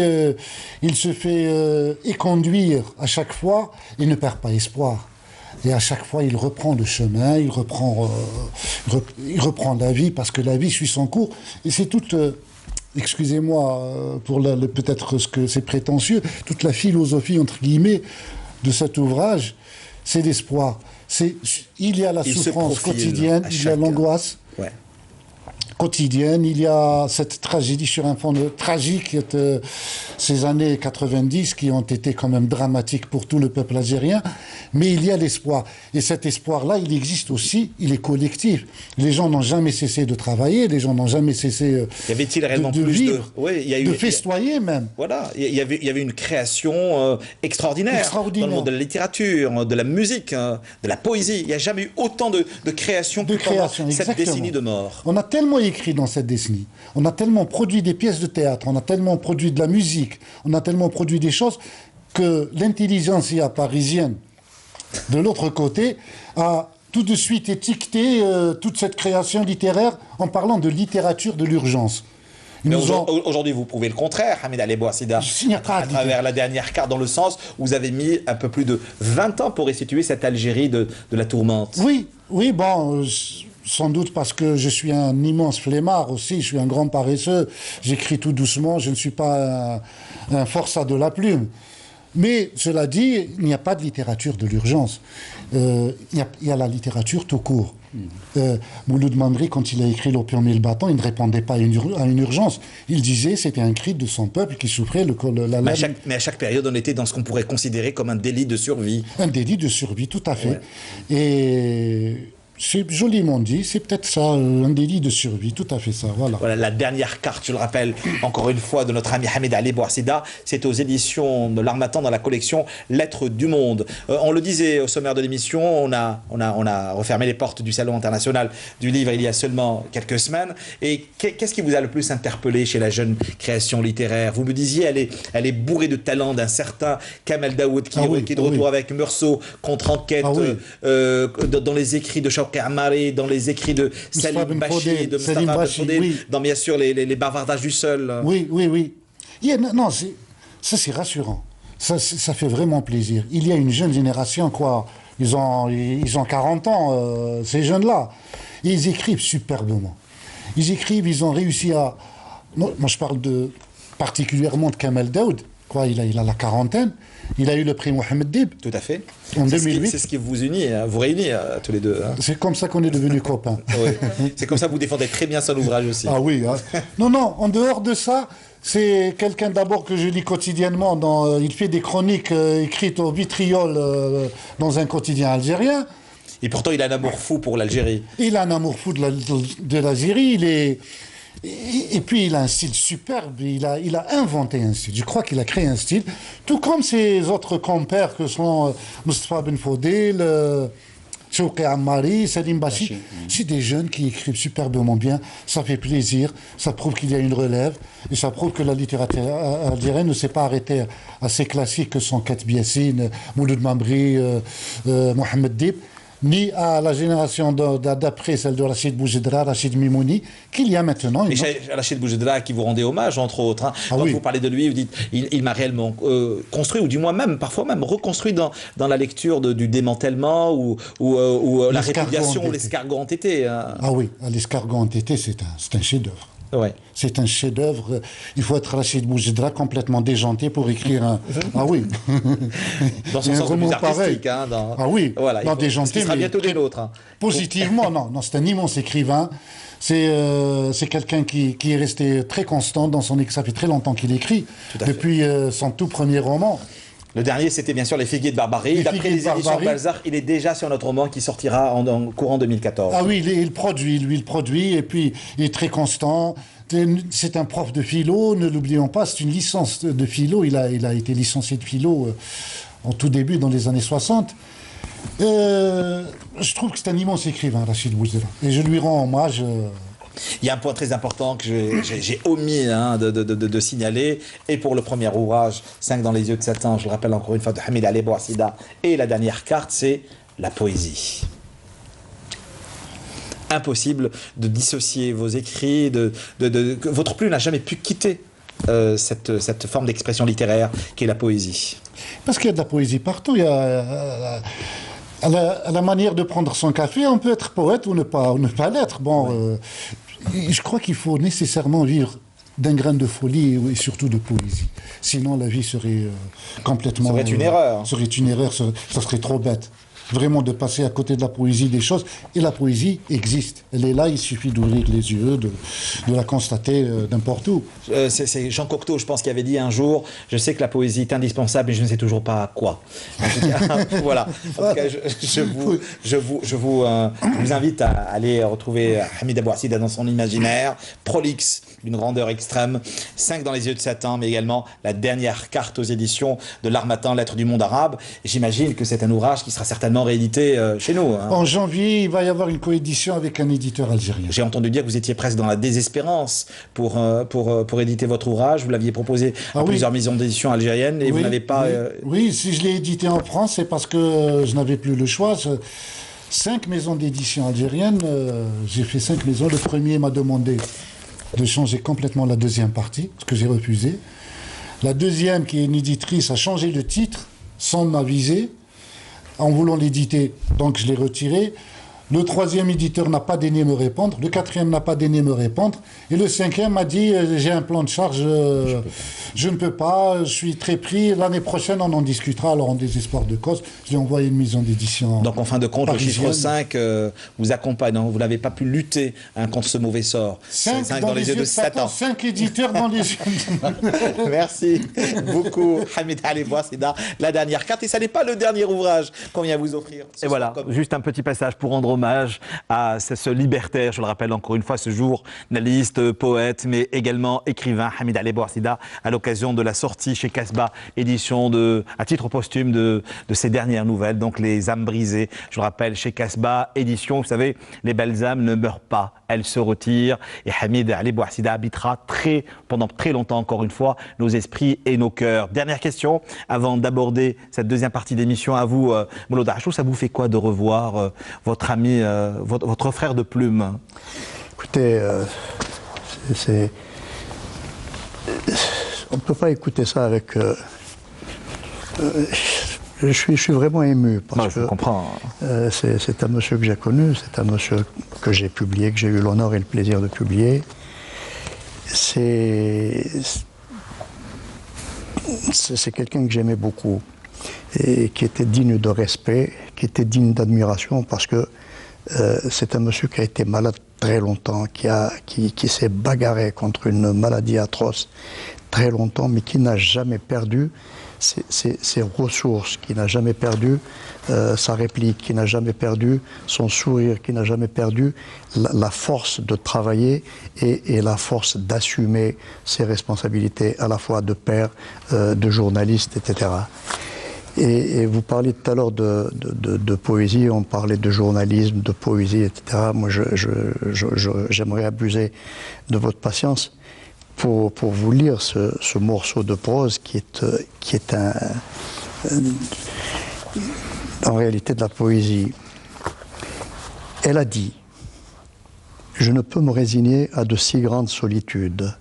il se fait éconduire à chaque fois, il ne perd pas espoir. Et à chaque fois, il reprend le chemin, il reprend la vie, parce que la vie suit son cours. Et c'est toute, excusez-moi pour peut-être ce que c'est prétentieux, toute la philosophie, entre guillemets, de cet ouvrage, c'est l'espoir. Il y a la souffrance quotidienne, il y a l'angoisse quotidienne, il y a cette tragédie sur un fond tragique ces années 90 qui ont été quand même dramatiques pour tout le peuple algérien, mais il y a l'espoir. Et cet espoir-là, il existe aussi, il est collectif. Les gens n'ont jamais cessé de travailler, les gens n'ont jamais cessé y avait-il réellement de plus vivre, oui, il y a eu, de festoyer même. Voilà, il y avait une création extraordinaire dans le monde de la littérature, de la musique, de la poésie. Il n'y a jamais eu autant de création que pendant cette décennie de mort. On a tellement écrit dans cette décennie, on a tellement produit des pièces de théâtre, on a tellement produit de la musique, on a tellement produit des choses que l'intelligentsia parisienne, de l'autre côté, a tout de suite étiqueté toute cette création littéraire en parlant de littérature de l'urgence. Mais aujourd'hui, vous prouvez le contraire, Hamid Ali Bouassida, à travers la dernière carte, dans le sens où vous avez mis un peu plus de 20 ans pour restituer cette Algérie de la tourmente. Oui, bon, sans doute parce que je suis un immense flemmard aussi, je suis un grand paresseux, j'écris tout doucement, je ne suis pas un forçat de la plume. Mais cela dit, il n'y a pas de littérature de l'urgence. Il y a la littérature tout court. Mouloud Mamri, quand il a écrit L'Opium et le bâton, il ne répondait pas à une urgence. Il disait c'était un cri de son peuple qui souffrait. Mais à chaque période, on était dans ce qu'on pourrait considérer comme un délit de survie. Un délit de survie, tout à fait. Ouais. Et c'est joliment dit, c'est peut-être ça, un délit de survie, tout à fait ça, voilà. Voilà, la dernière carte, je le rappelle, encore une fois, de notre ami Hamid Ali Bouassida, c'est aux éditions de l'Harmattan dans la collection Lettres du Monde. On le disait au sommaire de l'émission, on a refermé les portes du Salon international du livre il y a seulement quelques semaines. Et qu'est-ce qui vous a le plus interpellé chez la jeune création littéraire? Vous me disiez, elle est bourrée de talent d'un certain Kamel Daoud qui est de retour avec Meursault, Contre-enquête, dans les écrits de Chawki Amari, dans les écrits de Salim Bachi, de Mustafa Ben Fodel, dans bien sûr les bavardages du seul. Oui. Non, ça c'est rassurant. Ça fait vraiment plaisir. Il y a une jeune génération, quoi. Ils ont 40 ans, ces jeunes-là. Et ils écrivent superbement. Ils ont réussi à... Moi, je parle particulièrement de Kamel Daoud. Quoi, il a la quarantaine. Il a eu le prix Mohamed Dib. Tout à fait. En 2008. C'est ce qui vous unit, vous réunit tous les deux. Hein. C'est comme ça qu'on est devenus copains. Oui. C'est comme ça que vous défendez très bien son ouvrage aussi. Ah oui. Hein. Non, en dehors de ça, c'est quelqu'un d'abord que je lis quotidiennement. Il fait des chroniques écrites au vitriol dans un quotidien algérien. Et pourtant, il a un amour fou pour l'Algérie. Il a un amour fou de l'Algérie. Et puis il a un style superbe, il a inventé un style, je crois qu'il a créé un style, tout comme ses autres compères que sont Mustafa Ben Fodel, Chawki Amari, Salim Bachi. C'est des jeunes qui écrivent superbement bien, ça fait plaisir, ça prouve qu'il y a une relève, et ça prouve que la littérature algérienne ne s'est pas arrêtée à ces classiques que sont Katb Yassine, Mouloud Mamri, Mohamed Dib, ni à la génération d'après, celle de Rachid Boujedra, Rachid Mimouni, qu'il y a maintenant. Et Rachid Boujedra qui vous rendait hommage, entre autres. Hein. Quand vous parlez de lui, vous dites il m'a réellement construit, ou du moins même, parfois même reconstruit dans la lecture du démantèlement ou la répudiation ou l'escargot entêté. Hein. Ah oui, l'escargot entêté, c'est un chef-d'œuvre. Ouais. C'est un chef-d'œuvre. Il faut être Rachid Boujedra complètement déjanté pour écrire un. Ah oui. Dans son sens le plus artistique. Hein, ah oui. Voilà. Déjanté. Ce sera bientôt des nôtres. Hein. Positivement, non, c'est un immense écrivain. C'est quelqu'un qui est resté très constant dans son écrit. Ça fait très longtemps qu'il écrit. Depuis son tout premier roman. Le dernier, c'était bien sûr Les Figuiers de Barbarie. D'après les éditions Balzac, il est déjà sur notre roman qui sortira en courant 2014. Ah oui, il produit, et puis il est très constant. C'est un prof de philo, ne l'oublions pas, c'est une licence de philo. Il a été licencié de philo en tout début, dans les années 60. Je trouve que c'est un immense écrivain, Rachid Boujedra. Et je lui rends hommage... Il y a un point très important que j'ai omis de signaler, et pour le premier ouvrage, 5 dans les yeux de Satan, je le rappelle encore une fois, de Hamid Ali Bouassida, et la dernière carte, c'est la poésie. Impossible de dissocier vos écrits, votre plume n'a jamais pu quitter cette forme d'expression littéraire qu'est la poésie. Parce qu'il y a de la poésie partout, il y a... À la manière de prendre son café, on peut être poète ou ne pas l'être. Bon, je crois qu'il faut nécessairement vivre d'un grain de folie et surtout de poésie. Sinon, la vie serait complètement... Ça serait une erreur. Ça serait trop bête. vraiment de passer à côté de la poésie des choses. Et la poésie existe. Elle est là, il suffit d'ouvrir les yeux, de la constater n'importe où. C'est Jean Cocteau, je pense, qui avait dit un jour, je sais que la poésie est indispensable, mais je ne sais toujours pas quoi. En tout cas, voilà. En tout cas, je vous invite à aller retrouver Hamida Bouassida dans son imaginaire, prolixe, d'une grandeur extrême, 5 dans les yeux de Satan, mais également la dernière carte aux éditions de l'Harmattan, Lettres du monde arabe. J'imagine que c'est un ouvrage qui sera certainement réédité chez nous. Hein. En janvier, il va y avoir une coédition avec un éditeur algérien. J'ai entendu dire que vous étiez presque dans la désespérance pour éditer votre ouvrage. Vous l'aviez proposé à plusieurs maisons d'édition algériennes et vous n'avez pas... Oui, si je l'ai édité en France, c'est parce que je n'avais plus le choix. 5 maisons d'édition algériennes, j'ai fait 5 maisons. Le premier m'a demandé de changer complètement la deuxième partie, ce que j'ai refusé. La deuxième, qui est une éditrice, a changé le titre sans m'aviser, en voulant l'éditer, donc je l'ai retiré. Le troisième éditeur n'a pas daigné me répondre, le quatrième n'a pas daigné me répondre, et le cinquième m'a dit j'ai un plan de charge, je ne peux pas, je suis très pris, l'année prochaine on en discutera, alors en désespoir de cause, je lui ai envoyé une maison d'édition. Donc en fin de compte, parisienne. Le chiffre 5 vous accompagne, non, vous n'avez pas pu lutter contre ce mauvais sort. 5 dans les yeux de Satan, 5 éditeurs dans les yeux de... Merci beaucoup Hamida Ali Bouassida, la dernière carte, et ça n'est pas le dernier ouvrage qu'on vient vous offrir. Et voilà, juste un petit passage pour rendre hommage à ce libertaire, je le rappelle encore une fois, ce journaliste, poète, mais également écrivain, Hamida Ali Bouassida, à l'occasion de la sortie chez Casbah, édition à titre posthume de ses dernières nouvelles, donc Les âmes brisées. Je le rappelle, chez Casbah, édition, vous savez, les belles âmes ne meurent pas, elles se retirent, et Hamida Ali Bouassida habitera pendant très longtemps, encore une fois, nos esprits et nos cœurs. Dernière question, avant d'aborder cette deuxième partie d'émission, à vous, Mouloud Achou, ça vous fait quoi de revoir votre ami, votre frère de plume? Écoutez, on ne peut pas écouter ça avec... je suis vraiment ému parce je comprends. C'est un monsieur que j'ai connu, c'est un monsieur que j'ai publié, que j'ai eu l'honneur et le plaisir de publier. C'est quelqu'un que j'aimais beaucoup et qui était digne de respect, qui était digne d'admiration parce que c'est un monsieur qui a été malade très longtemps, qui s'est bagarré contre une maladie atroce très longtemps, mais qui n'a jamais perdu ses ressources, qui n'a jamais perdu sa réplique, qui n'a jamais perdu son sourire, qui n'a jamais perdu la force de travailler et la force d'assumer ses responsabilités à la fois de père, de journaliste, etc. Et vous parliez tout à l'heure de poésie, on parlait de journalisme, de poésie, etc. Moi, j'aimerais abuser de votre patience pour vous lire ce morceau de prose qui est en réalité de la poésie. Elle a dit « Je ne peux me résigner à de si grandes solitudes.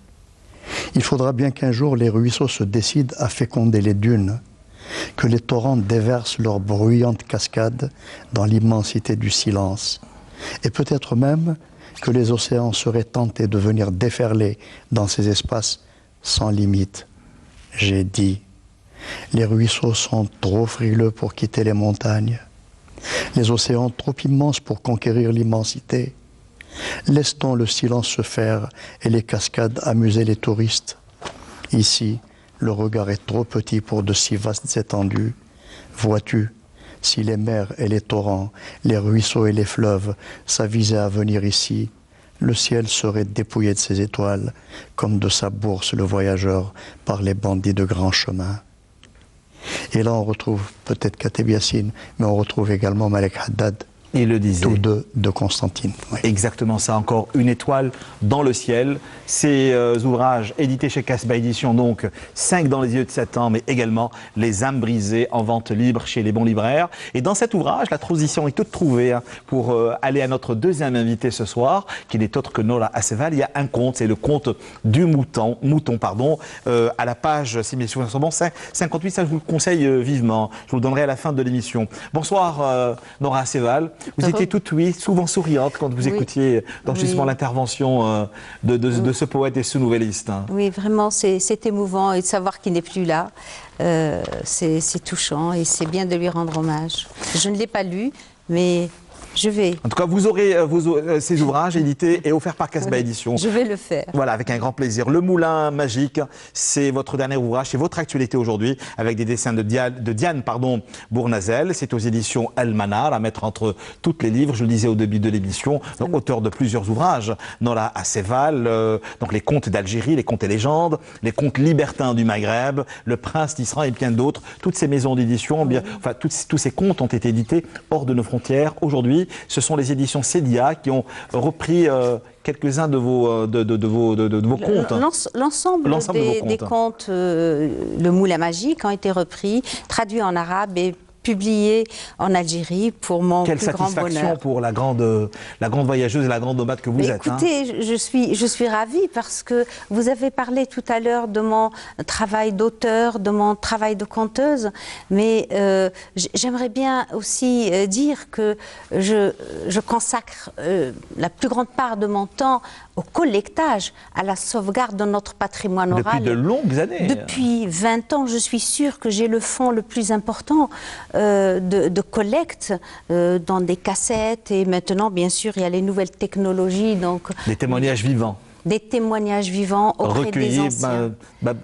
Il faudra bien qu'un jour les ruisseaux se décident à féconder les dunes, que les torrents déversent leurs bruyantes cascades dans l'immensité du silence, et peut-être même que les océans seraient tentés de venir déferler dans ces espaces sans limite. J'ai dit, les ruisseaux sont trop frileux pour quitter les montagnes, les océans trop immenses pour conquérir l'immensité. Laisse-t-on le silence se faire et les cascades amuser les touristes. Ici, le regard est trop petit pour de si vastes étendues. Vois-tu, si les mers et les torrents, les ruisseaux et les fleuves s'avisaient à venir ici, le ciel serait dépouillé de ses étoiles, comme de sa bourse le voyageur par les bandits de grands chemins. Et là on retrouve peut-être Kateb Yassine, mais on retrouve également Malek Haddad. Il le disait. Tous deux de Constantine. Oui. Exactement ça, encore une étoile dans le ciel. Ces ouvrages édités chez Casbah Édition, donc 5 dans les yeux de Satan, mais également Les âmes brisées en vente libre chez les bons libraires. Et dans cet ouvrage, la transition est toute trouvée pour aller à notre deuxième invité ce soir, qui n'est autre que Nora Asseval. Il y a un conte, c'est le conte du mouton à la page, si mes souvenirs sont bons, 58, ça je vous le conseille vivement. Je vous le donnerai à la fin de l'émission. Bonsoir Nora Asseval. Vous étiez toute, oui, souvent souriante quand vous écoutiez justement l'intervention de ce poète et ce nouvelliste. Oui, vraiment, c'est émouvant et de savoir qu'il n'est plus là. C'est touchant et c'est bien de lui rendre hommage. Je ne l'ai pas lu, mais je vais. En tout cas, vous aurez ces ouvrages édités et offerts par Casbah Éditions. Je vais le faire. Voilà, avec un grand plaisir. Le Moulin Magique, c'est votre dernier ouvrage, c'est votre actualité aujourd'hui, avec des dessins de Diane Bournazel. C'est aux éditions El Manar, à mettre entre toutes les livres. Je le disais au début de l'émission, auteur de plusieurs ouvrages. Nora Asseval, donc les contes d'Algérie, les contes et légendes, les contes libertins du Maghreb, Le Prince d'Isran et bien d'autres. Toutes ces maisons d'édition, enfin, tous ces contes ont été édités hors de nos frontières. Aujourd'hui, ce sont les éditions Cédia qui ont repris quelques-uns de vos contes. L'ensemble des contes, Le Moulin Magique, ont été repris, traduits en arabe et publié en Algérie pour mon plus grand bonheur. Quelle satisfaction pour la grande voyageuse et la grande nomade que vous êtes. Écoutez, je suis ravie parce que vous avez parlé tout à l'heure de mon travail d'auteur, de mon travail de conteuse, mais j'aimerais bien aussi dire que je consacre la plus grande part de mon temps au collectage, à la sauvegarde de notre patrimoine oral. Depuis de longues années. Depuis 20 ans, je suis sûre que j'ai le fonds le plus important de collecte dans des cassettes, et maintenant, bien sûr, il y a les nouvelles technologies. Donc, des témoignages vivants. Des témoignages vivants auprès des anciens.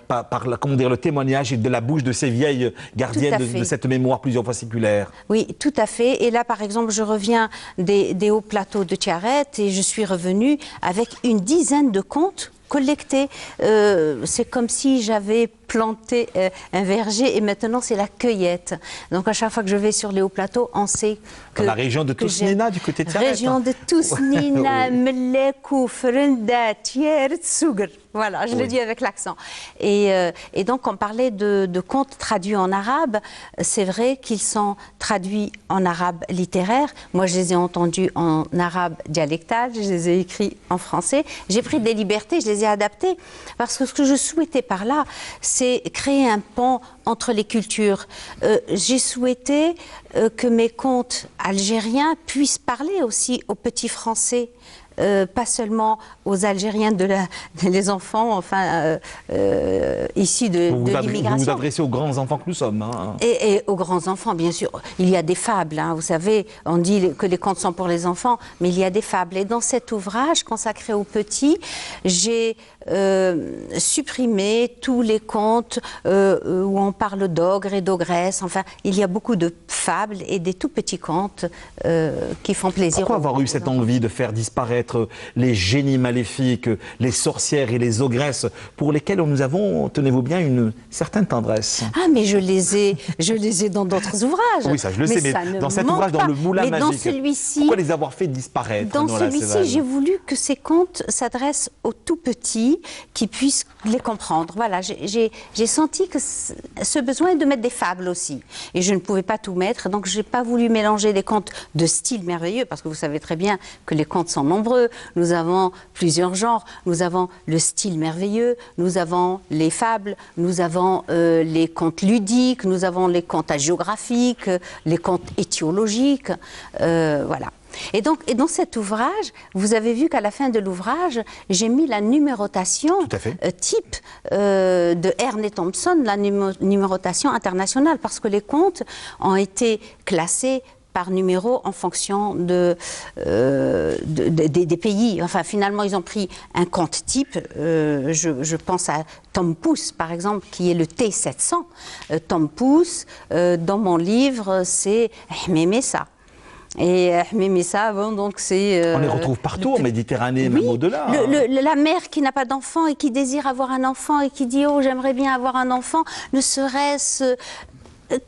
Par le témoignage et de la bouche de ces vieilles gardiennes de cette mémoire plusieurs fois séculaire. Oui, tout à fait. Et là, par exemple, je reviens des hauts plateaux de Tiaret et je suis revenue avec une dizaine de contes collectés. C'est comme si j'avais planté un verger et maintenant c'est la cueillette. Donc à chaque fois que je vais sur les hauts plateaux, on sait que... Dans la région de Tousnina, du côté de Tiaret. Région de Tousnina, Melekou, Frenda, Tiaret, Sougr. Voilà, je le dis avec l'accent. Et donc on parlait de contes traduits en arabe. C'est vrai qu'ils sont traduits en arabe littéraire. Moi je les ai entendus en arabe dialectal, je les ai écrits en français. J'ai pris des libertés, je les ai adaptés. Parce que ce que je souhaitais par là, c'est créer un pont entre les cultures. J'ai souhaité que mes contes algériens puissent parler aussi aux petits Français. Pas seulement aux Algériens, les enfants, enfin, issus de l'immigration. Vous vous adressez aux grands enfants que nous sommes. Hein. Et aux grands enfants, bien sûr. Il y a des fables, hein, vous savez, on dit que les contes sont pour les enfants, mais il y a des fables. Et dans cet ouvrage consacré aux petits, j'ai supprimé tous les contes où on parle d'ogres et d'ogresses. Enfin, il y a beaucoup de fables et des tout petits contes qui font plaisir. Pourquoi avoir eu cette envie de faire disparaître les génies maléfiques, les sorcières et les ogresses, pour lesquelles nous avons, tenez-vous bien, une certaine tendresse? Ah, mais je les ai dans d'autres ouvrages. Oui, ça je le sais, mais dans cet ouvrage, dans le Moulin Magique, pourquoi les avoir fait disparaître? Dans celui-ci, j'ai voulu que ces contes s'adressent aux tout petits, qui puissent les comprendre. Voilà, j'ai senti que ce besoin de mettre des fables aussi. Et je ne pouvais pas tout mettre, donc je n'ai pas voulu mélanger des contes de style merveilleux, parce que vous savez très bien que les contes sont nombreux. Nous avons plusieurs genres. Nous avons le style merveilleux, nous avons les fables, nous avons les contes ludiques, nous avons les contes hagiographiques, les contes étiologiques. Voilà. Et dans cet ouvrage, vous avez vu qu'à la fin de l'ouvrage, j'ai mis la numérotation type de Ernest Thompson, la numérotation internationale, parce que les contes ont été classés par numéro en fonction des pays. Enfin, finalement, ils ont pris un conte type. Je pense à Tom Pouce, par exemple, qui est le T700. Tom Pouce, dans mon livre, c'est Ahmemessa. Et Ahmemessa, bon, donc c'est... on les retrouve partout en Méditerranée, même au-delà. La mère qui n'a pas d'enfant et qui désire avoir un enfant et qui dit « Oh, j'aimerais bien avoir un enfant », ne serait-ce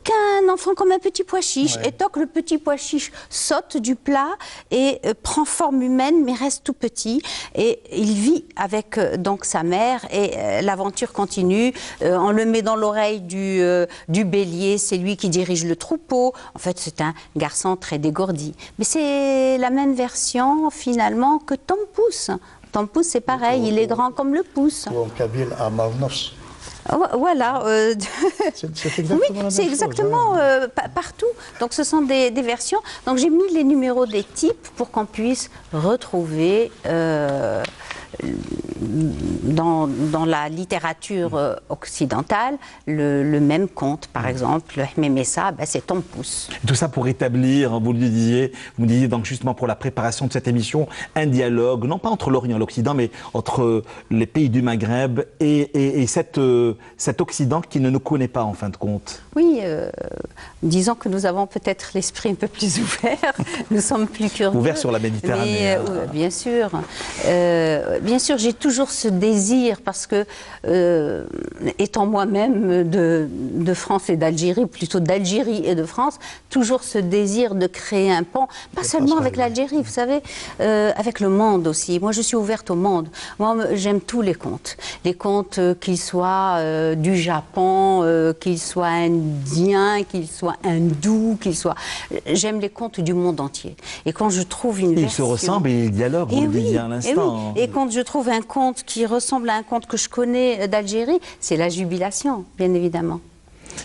qu'un enfant comme un petit pois chiche. Ouais. Et toc, le petit pois chiche saute du plat et prend forme humaine, mais reste tout petit. Et il vit avec donc sa mère et l'aventure continue. On le met dans l'oreille du bélier, c'est lui qui dirige le troupeau. En fait, c'est un garçon très dégourdi. Mais c'est la même version, finalement, que Tom Pouce. Tom Pouce, c'est pareil, il est grand comme le pouce. Ou en kabyle, à Marnos. Voilà. C'est exactement la même c'est chose, exactement ouais. partout. Donc ce sont des versions. Donc j'ai mis les numéros des types pour qu'on puisse retrouver dans la littérature occidentale le même conte. Par exemple, le Hmemessa, c'est ton pouce. Tout ça pour établir, vous me disiez donc justement pour la préparation de cette émission, un dialogue, non pas entre l'Orient et l'Occident, mais entre les pays du Maghreb et cet Occident qui ne nous connaît pas en fin de compte. Oui, disons que nous avons peut-être l'esprit un peu plus ouvert, nous sommes plus curieux. Ouvert sur la Méditerranée. Mais, bien sûr. Bien sûr, j'ai toujours ce désir, parce que, étant moi-même de France et d'Algérie, plutôt d'Algérie et de France, toujours ce désir de créer un pont, pas seulement avec l'Algérie, vous savez, avec le monde aussi. Moi, je suis ouverte au monde. Moi, j'aime tous les contes. Les contes, qu'ils soient du Japon, qu'ils soient indiens, qu'ils soient hindous, qu'ils soient... J'aime les contes du monde entier. Et quand je trouve une version... Ils se ressemblent et ils dialoguent, vous le disiez à l'instant. Et quand je trouve un conte qui ressemble à un conte que je connais d'Algérie, c'est la jubilation, bien évidemment.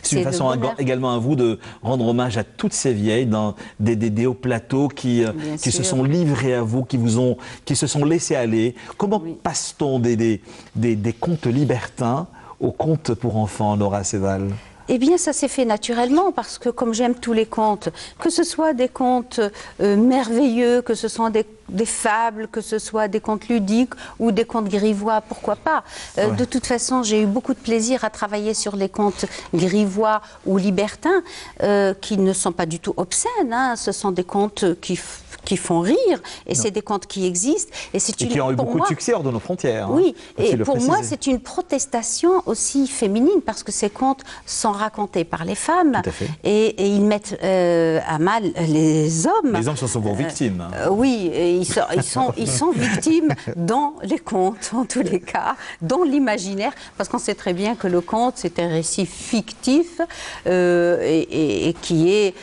C'est une façon également à vous de rendre hommage à toutes ces vieilles dans des hauts plateaux qui se sont livrées à vous, qui se sont laissées aller. Comment passe-t-on des contes libertins aux contes pour enfants, Laura Seval? Eh bien, ça s'est fait naturellement, parce que comme j'aime tous les contes, que ce soit des contes merveilleux, que ce soit des fables, que ce soit des contes ludiques ou des contes grivois, pourquoi pas. De toute façon, j'ai eu beaucoup de plaisir à travailler sur les contes grivois ou libertins, qui ne sont pas du tout obscènes, hein. Ce sont des contes qui font rire, et c'est des contes qui existent. Et qui ont eu beaucoup de succès hors de nos frontières. Oui, et pour moi, c'est une protestation aussi féminine, parce que ces contes sont racontés par les femmes, et ils mettent à mal les hommes. Les hommes sont souvent victimes. Oui, et ils sont victimes dans les contes, en tous les cas, dans l'imaginaire, parce qu'on sait très bien que le conte, c'est un récit fictif, et qui est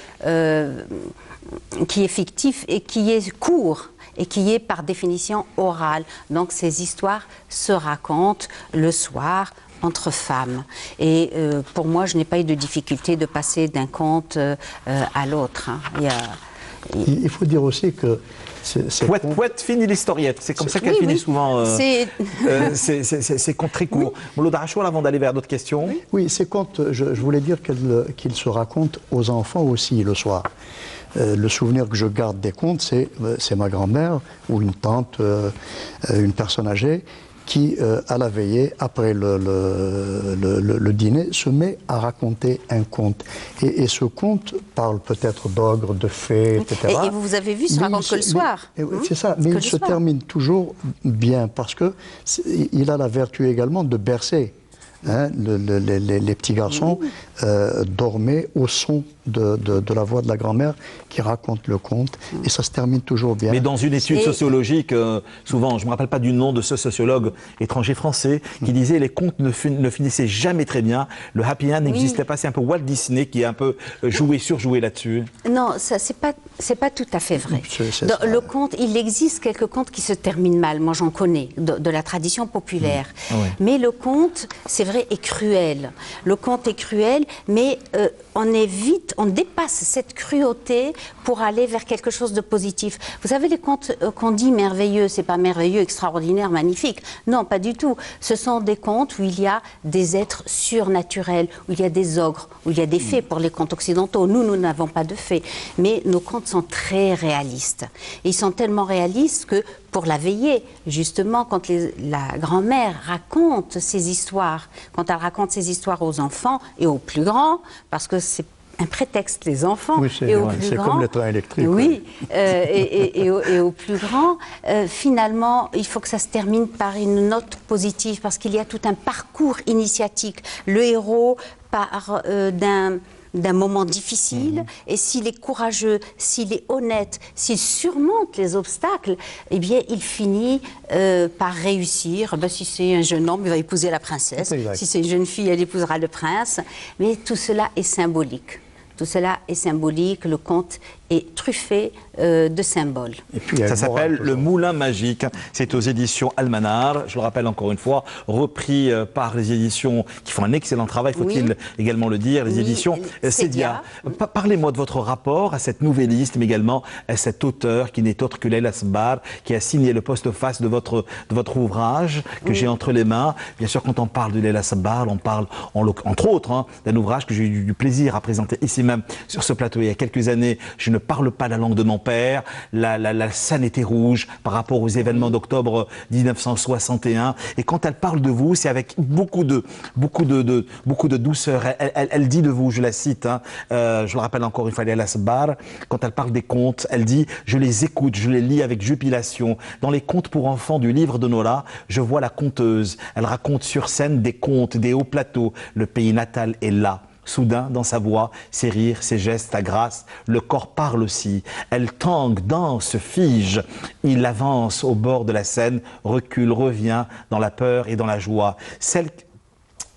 fictif et qui est court et qui est par définition oral. Donc ces histoires se racontent le soir entre femmes. Et pour moi, je n'ai pas eu de difficulté de passer d'un conte à l'autre, hein. Il faut dire aussi que Pouette finit l'historiette, c'est comme ça qu'elle finit souvent ces contes très courts. Mouloud Achour, avant d'aller vers d'autres questions. Oui, ces contes, je voulais dire qu'ils se racontent aux enfants aussi le soir. Le souvenir que je garde des contes, c'est ma grand-mère ou une tante, une personne âgée, qui, à la veillée, après le dîner, se met à raconter un conte. Et ce conte parle peut-être d'ogres, de fées, etc. Et vous avez vu, ça raconte que le soir. C'est ça, mais il se termine toujours bien, parce qu'il a la vertu également de bercer. Hein, les petits garçons dormaient au son de la voix de la grand-mère qui raconte le conte, et ça se termine toujours bien. Mais dans une étude sociologique, souvent, je ne me rappelle pas du nom de ce sociologue étranger français, qui disait les contes ne finissaient jamais très bien, le happy end n'existait pas, c'est un peu Walt Disney qui a un peu surjoué là-dessus. Non, ça c'est pas tout à fait vrai. Le conte, il existe quelques contes qui se terminent mal, moi j'en connais, de la tradition populaire. Mais le conte, c'est vrai, est cruel. Le conte est cruel, mais on dépasse cette cruauté pour aller vers quelque chose de positif. Vous savez, les contes qu'on dit merveilleux, c'est pas merveilleux, extraordinaire, magnifique. Non, pas du tout. Ce sont des contes où il y a des êtres surnaturels, où il y a des ogres, où il y a des fées pour les contes occidentaux. Nous n'avons pas de fées. Mais nos contes sont très réalistes. Et ils sont tellement réalistes que pour la veillée, justement, quand la grand-mère raconte ces histoires, quand elle raconte ces histoires aux enfants et aux plus grands, parce que c'est un prétexte, les enfants, et aux plus grands... C'est comme le train électrique. Oui, et aux plus grands, finalement, il faut que ça se termine par une note positive, parce qu'il y a tout un parcours initiatique. Le héros part d'un moment difficile, et s'il est courageux, s'il est honnête, s'il surmonte les obstacles, eh bien, il finit par réussir. Si c'est un jeune homme, il va épouser la princesse. Si c'est une jeune fille, elle épousera le prince. Mais tout cela est symbolique. Tout cela est symbolique. Le conte est truffé de symboles. Et puis, ça s'appelle Le Moulin Magique. C'est aux éditions Almanar. Je le rappelle encore une fois, repris par les éditions qui font un excellent travail, faut-il également le dire, les éditions Cédia. Parlez-moi de votre rapport à cette nouvelliste, mais également à cet auteur qui n'est autre que Leila Sabbar, qui a signé le postface de votre ouvrage que j'ai entre les mains. Bien sûr, quand on parle de Leila Sabbar, on parle entre autres d'un ouvrage que j'ai eu du plaisir à présenter ici même sur ce plateau il y a quelques années. Je ne parle pas la langue de mon père. La scène était rouge par rapport aux événements d'octobre 1961. Et quand elle parle de vous, c'est avec beaucoup de douceur. Elle dit de vous, je la cite, je le rappelle encore une fois, Leila Sabbar, quand elle parle des contes, elle dit « Je les écoute, je les lis avec jubilation. Dans les contes pour enfants du livre de Nora, je vois la conteuse. Elle raconte sur scène des contes, des hauts plateaux. Le pays natal est là. » Soudain, dans sa voix, ses rires, ses gestes, sa grâce, le corps parle aussi. Elle tangue, danse, fige. Il avance au bord de la Seine, recule, revient dans la peur et dans la joie.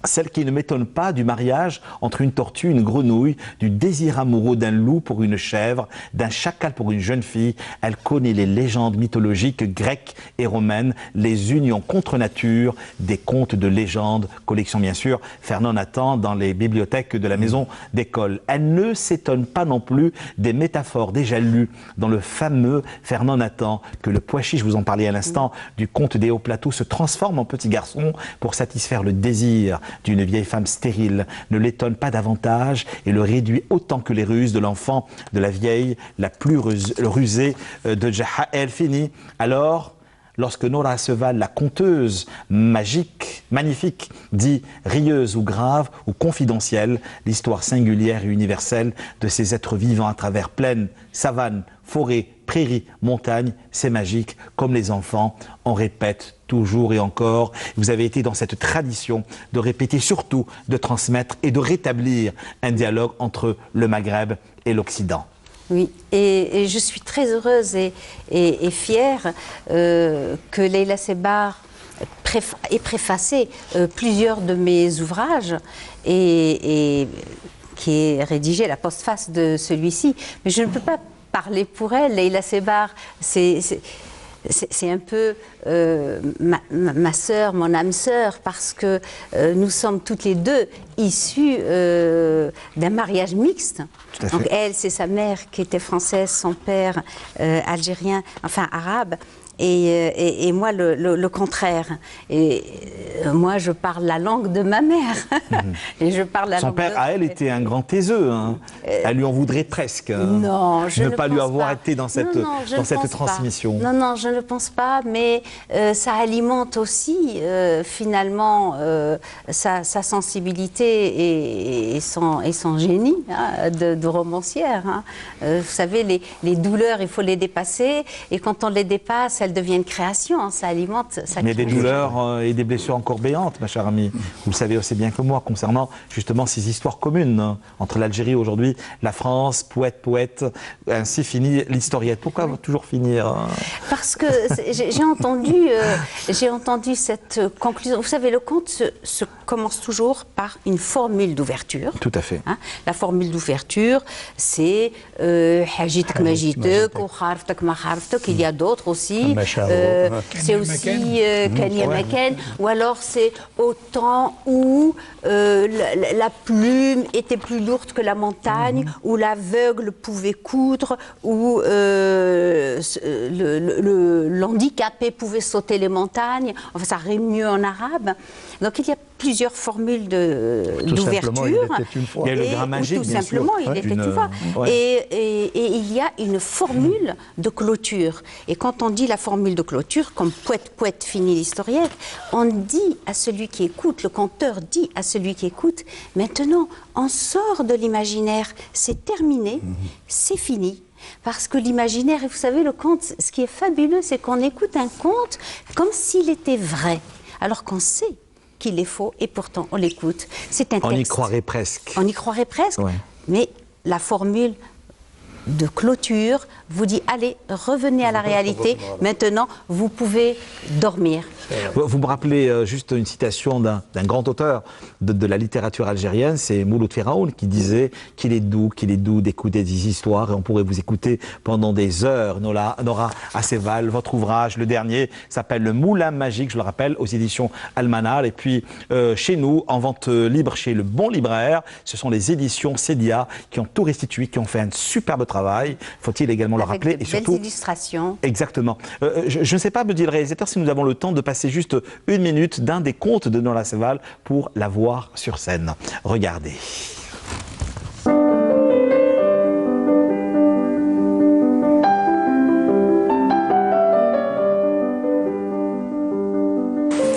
Celle qui ne m'étonne pas du mariage entre une tortue et une grenouille, du désir amoureux d'un loup pour une chèvre, d'un chacal pour une jeune fille. Elle connaît les légendes mythologiques grecques et romaines, les unions contre nature, des contes de légendes, collection bien sûr, Fernand Nathan dans les bibliothèques de la maison d'école. Elle ne s'étonne pas non plus des métaphores déjà lues dans le fameux Fernand Nathan, que le pois chiche, je vous en parlais à l'instant, du conte des hauts plateaux se transforme en petit garçon pour satisfaire le désir d'une vieille femme stérile, ne l'étonne pas davantage et le réduit autant que les ruses de l'enfant de la vieille, la plus rusée de Jaha. Elle finit alors, lorsque Nora Seval, la conteuse magique, magnifique, dit rieuse ou grave ou confidentielle, l'histoire singulière et universelle de ces êtres vivants à travers plaines, savanes, forêts, prairies, montagnes, c'est magique, comme les enfants, on répète toujours et encore. Vous avez été dans cette tradition de répéter, surtout de transmettre et de rétablir un dialogue entre le Maghreb et l'Occident. Oui, et je suis très heureuse et fière que Leila Sabbar ait préfacé plusieurs de mes ouvrages et qui ait rédigé la postface de celui-ci. Mais je ne peux pas parler pour elle. Leila Sabbar, c'est un peu ma sœur, mon âme sœur, parce que nous sommes toutes les deux issues d'un mariage mixte. Donc elle, c'est sa mère qui était française, son père algérien, enfin arabe. Et moi, le contraire. Et moi, je parle la langue de ma mère. Et je parle la Son langue père, à elle, était un grand taiseux. Elle lui en voudrait presque. Non, je ne ne pas lui pense avoir pas. été dans cette, transmission. Non, non, je ne pense pas, mais ça alimente aussi, finalement, sa sensibilité et son génie de romancière. Vous savez, les douleurs, il faut les dépasser, et quand on les dépasse, elles deviennent création, ça alimente sa création. Mais des douleurs et des blessures encore béantes, ma chère amie. Vous le savez aussi bien que moi, concernant justement ces histoires communes entre l'Algérie aujourd'hui, la France, poète, ainsi finit l'historiette. Pourquoi toujours finir Parce que j'ai entendu cette conclusion. Vous savez, le conte se commence toujours par une formule d'ouverture. Tout à fait. La formule d'ouverture, c'est Hajitek Majitek ou Kharftek ma Kharftek. Il y a d'autres aussi. C'est aussi Kania Maken. Ou alors c'est au temps où la plume était plus lourde que la montagne, où l'aveugle pouvait coudre, où l'handicapé pouvait sauter les montagnes. Enfin, ça rime mieux en arabe. Donc il y a plusieurs formules d'ouverture. Il y a le grain magique, tout simplement, il était une fois. Et il y a une formule de clôture. Et quand on dit la formule de clôture, comme poète finit l'historiette, on dit à celui qui écoute, le conteur dit à celui qui écoute, maintenant, on sort de l'imaginaire, c'est terminé, c'est fini. Parce que l'imaginaire, et vous savez, le conte, ce qui est fabuleux, c'est qu'on écoute un conte comme s'il était vrai, alors qu'on sait qu'il est faux, et pourtant on l'écoute. C'est un texte. On y croirait presque. On y croirait presque, mais la formule de clôture vous dit allez, revenez à la réalité, maintenant vous pouvez dormir. Vous me rappelez juste une citation d'un grand auteur de la littérature algérienne, c'est Mouloud Firaoun, qui disait qu'il est doux d'écouter des histoires et on pourrait vous écouter pendant des heures. Nora Asseval, votre ouvrage, le dernier, s'appelle Le Moulin Magique, je le rappelle, aux éditions Almanach. Et puis chez nous, en vente libre chez Le Bon Libraire, ce sont les éditions Cédia qui ont tout restitué, qui ont fait un superbe travail, faut-il également le rappeler. Avec de belles illustrations. Exactement. Je ne sais pas, me dit le réalisateur, si nous avons le temps de passer juste une minute d'un des contes de Nora Asseval pour la voir sur scène. Regardez.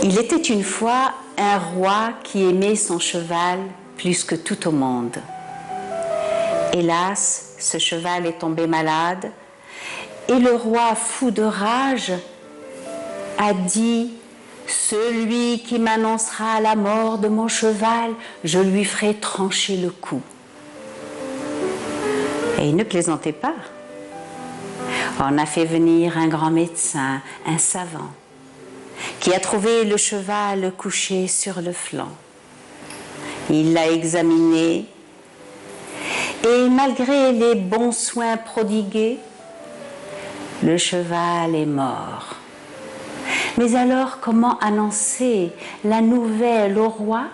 Il était une fois un roi qui aimait son cheval plus que tout au monde. Hélas, ce cheval est tombé malade et le roi, fou de rage, a dit « Celui qui m'annoncera la mort de mon cheval, je lui ferai trancher le cou. » Et il ne plaisantait pas. On a fait venir un grand médecin, un savant, qui a trouvé le cheval couché sur le flanc. Il l'a examiné et malgré les bons soins prodigués, le cheval est mort. Mais alors, comment annoncer la nouvelle au roi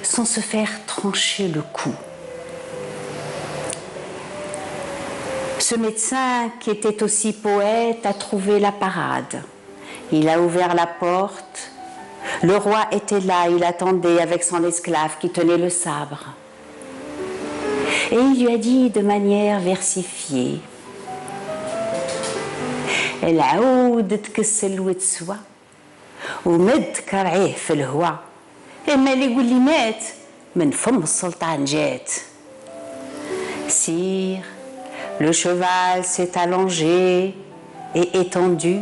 sans se faire trancher le cou? Ce médecin, qui était aussi poète, a trouvé la parade. Il a ouvert la porte. Le roi était là, il attendait avec son esclave qui tenait le sabre. Et il lui a dit de manière versifiée: العود تكسل وتسوى ومد كرعيه في الهوا اما اللي يقول لي مات من فم السلطان جات. Sire, le cheval s'est allongé et étendu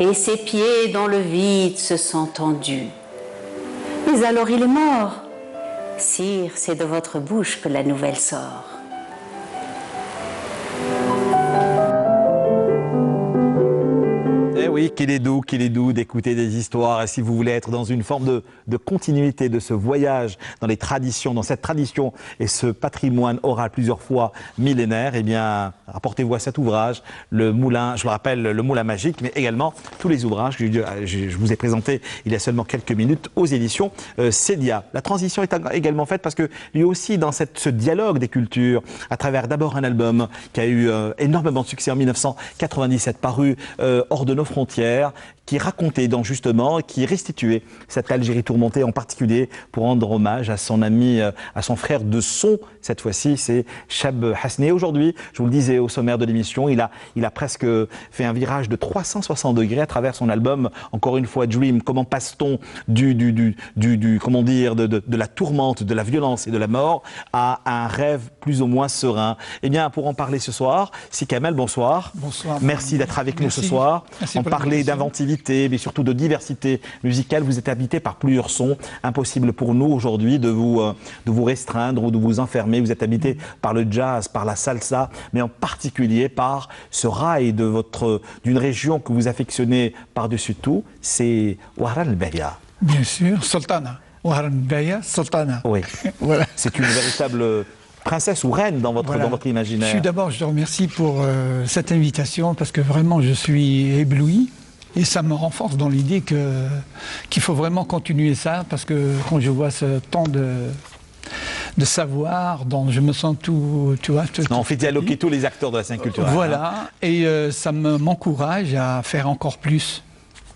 et ses pieds dans le vide se sont tendus. Mais alors il est mort. Sire, c'est de votre bouche que la nouvelle sort. Oui, qu'il est doux d'écouter des histoires. Et si vous voulez être dans une forme de continuité de ce voyage dans les traditions, dans cette tradition et ce patrimoine oral plusieurs fois millénaire, eh bien, rapportez-vous à cet ouvrage, le Moulin, je le rappelle, le Moulin Magique, mais également tous les ouvrages que je vous ai présentés il y a seulement quelques minutes aux éditions Cédia. La transition est également faite parce que lui aussi, dans ce dialogue des cultures, à travers d'abord un album qui a eu énormément de succès en 1997, paru hors de nos frontières, qui racontait justement, qui restituait cette Algérie tourmentée, en particulier pour rendre hommage à son ami, à son frère de son, cette fois-ci, c'est Cheb Hasni. Aujourd'hui, je vous le disais au sommaire de l'émission, il a presque fait un virage de 360 degrés à travers son album, encore une fois, Dream. Comment passe-t-on comment dire, de la tourmente, de la violence et de la mort à un rêve plus ou moins serein? Eh bien, pour en parler ce soir, Si Kamel, bonsoir. Bonsoir. Merci d'être avec nous ce soir. Merci on parlait d'inventivité, mais surtout de diversité musicale. Vous êtes habité par plusieurs sons. Impossible pour nous aujourd'hui de vous restreindre ou de vous enfermer. Vous êtes habité par le jazz, par la salsa, mais en particulier par ce rail d'une région que vous affectionnez par-dessus tout, c'est Ouaran el-Beria. Bien sûr, Sultana. Ouaran el-Beria, Sultana. Oui, voilà. C'est une véritable princesse ou reine dans votre imaginaire. D'abord, je te remercie pour cette invitation parce que vraiment, je suis ébloui. Et ça me renforce dans l'idée qu'il faut vraiment continuer ça, parce que quand je vois ce temps de savoir, dont je me sens tout, tu vois. On fait dialoguer tous les acteurs de la scène culturelle. Voilà, et ça m'encourage à faire encore plus.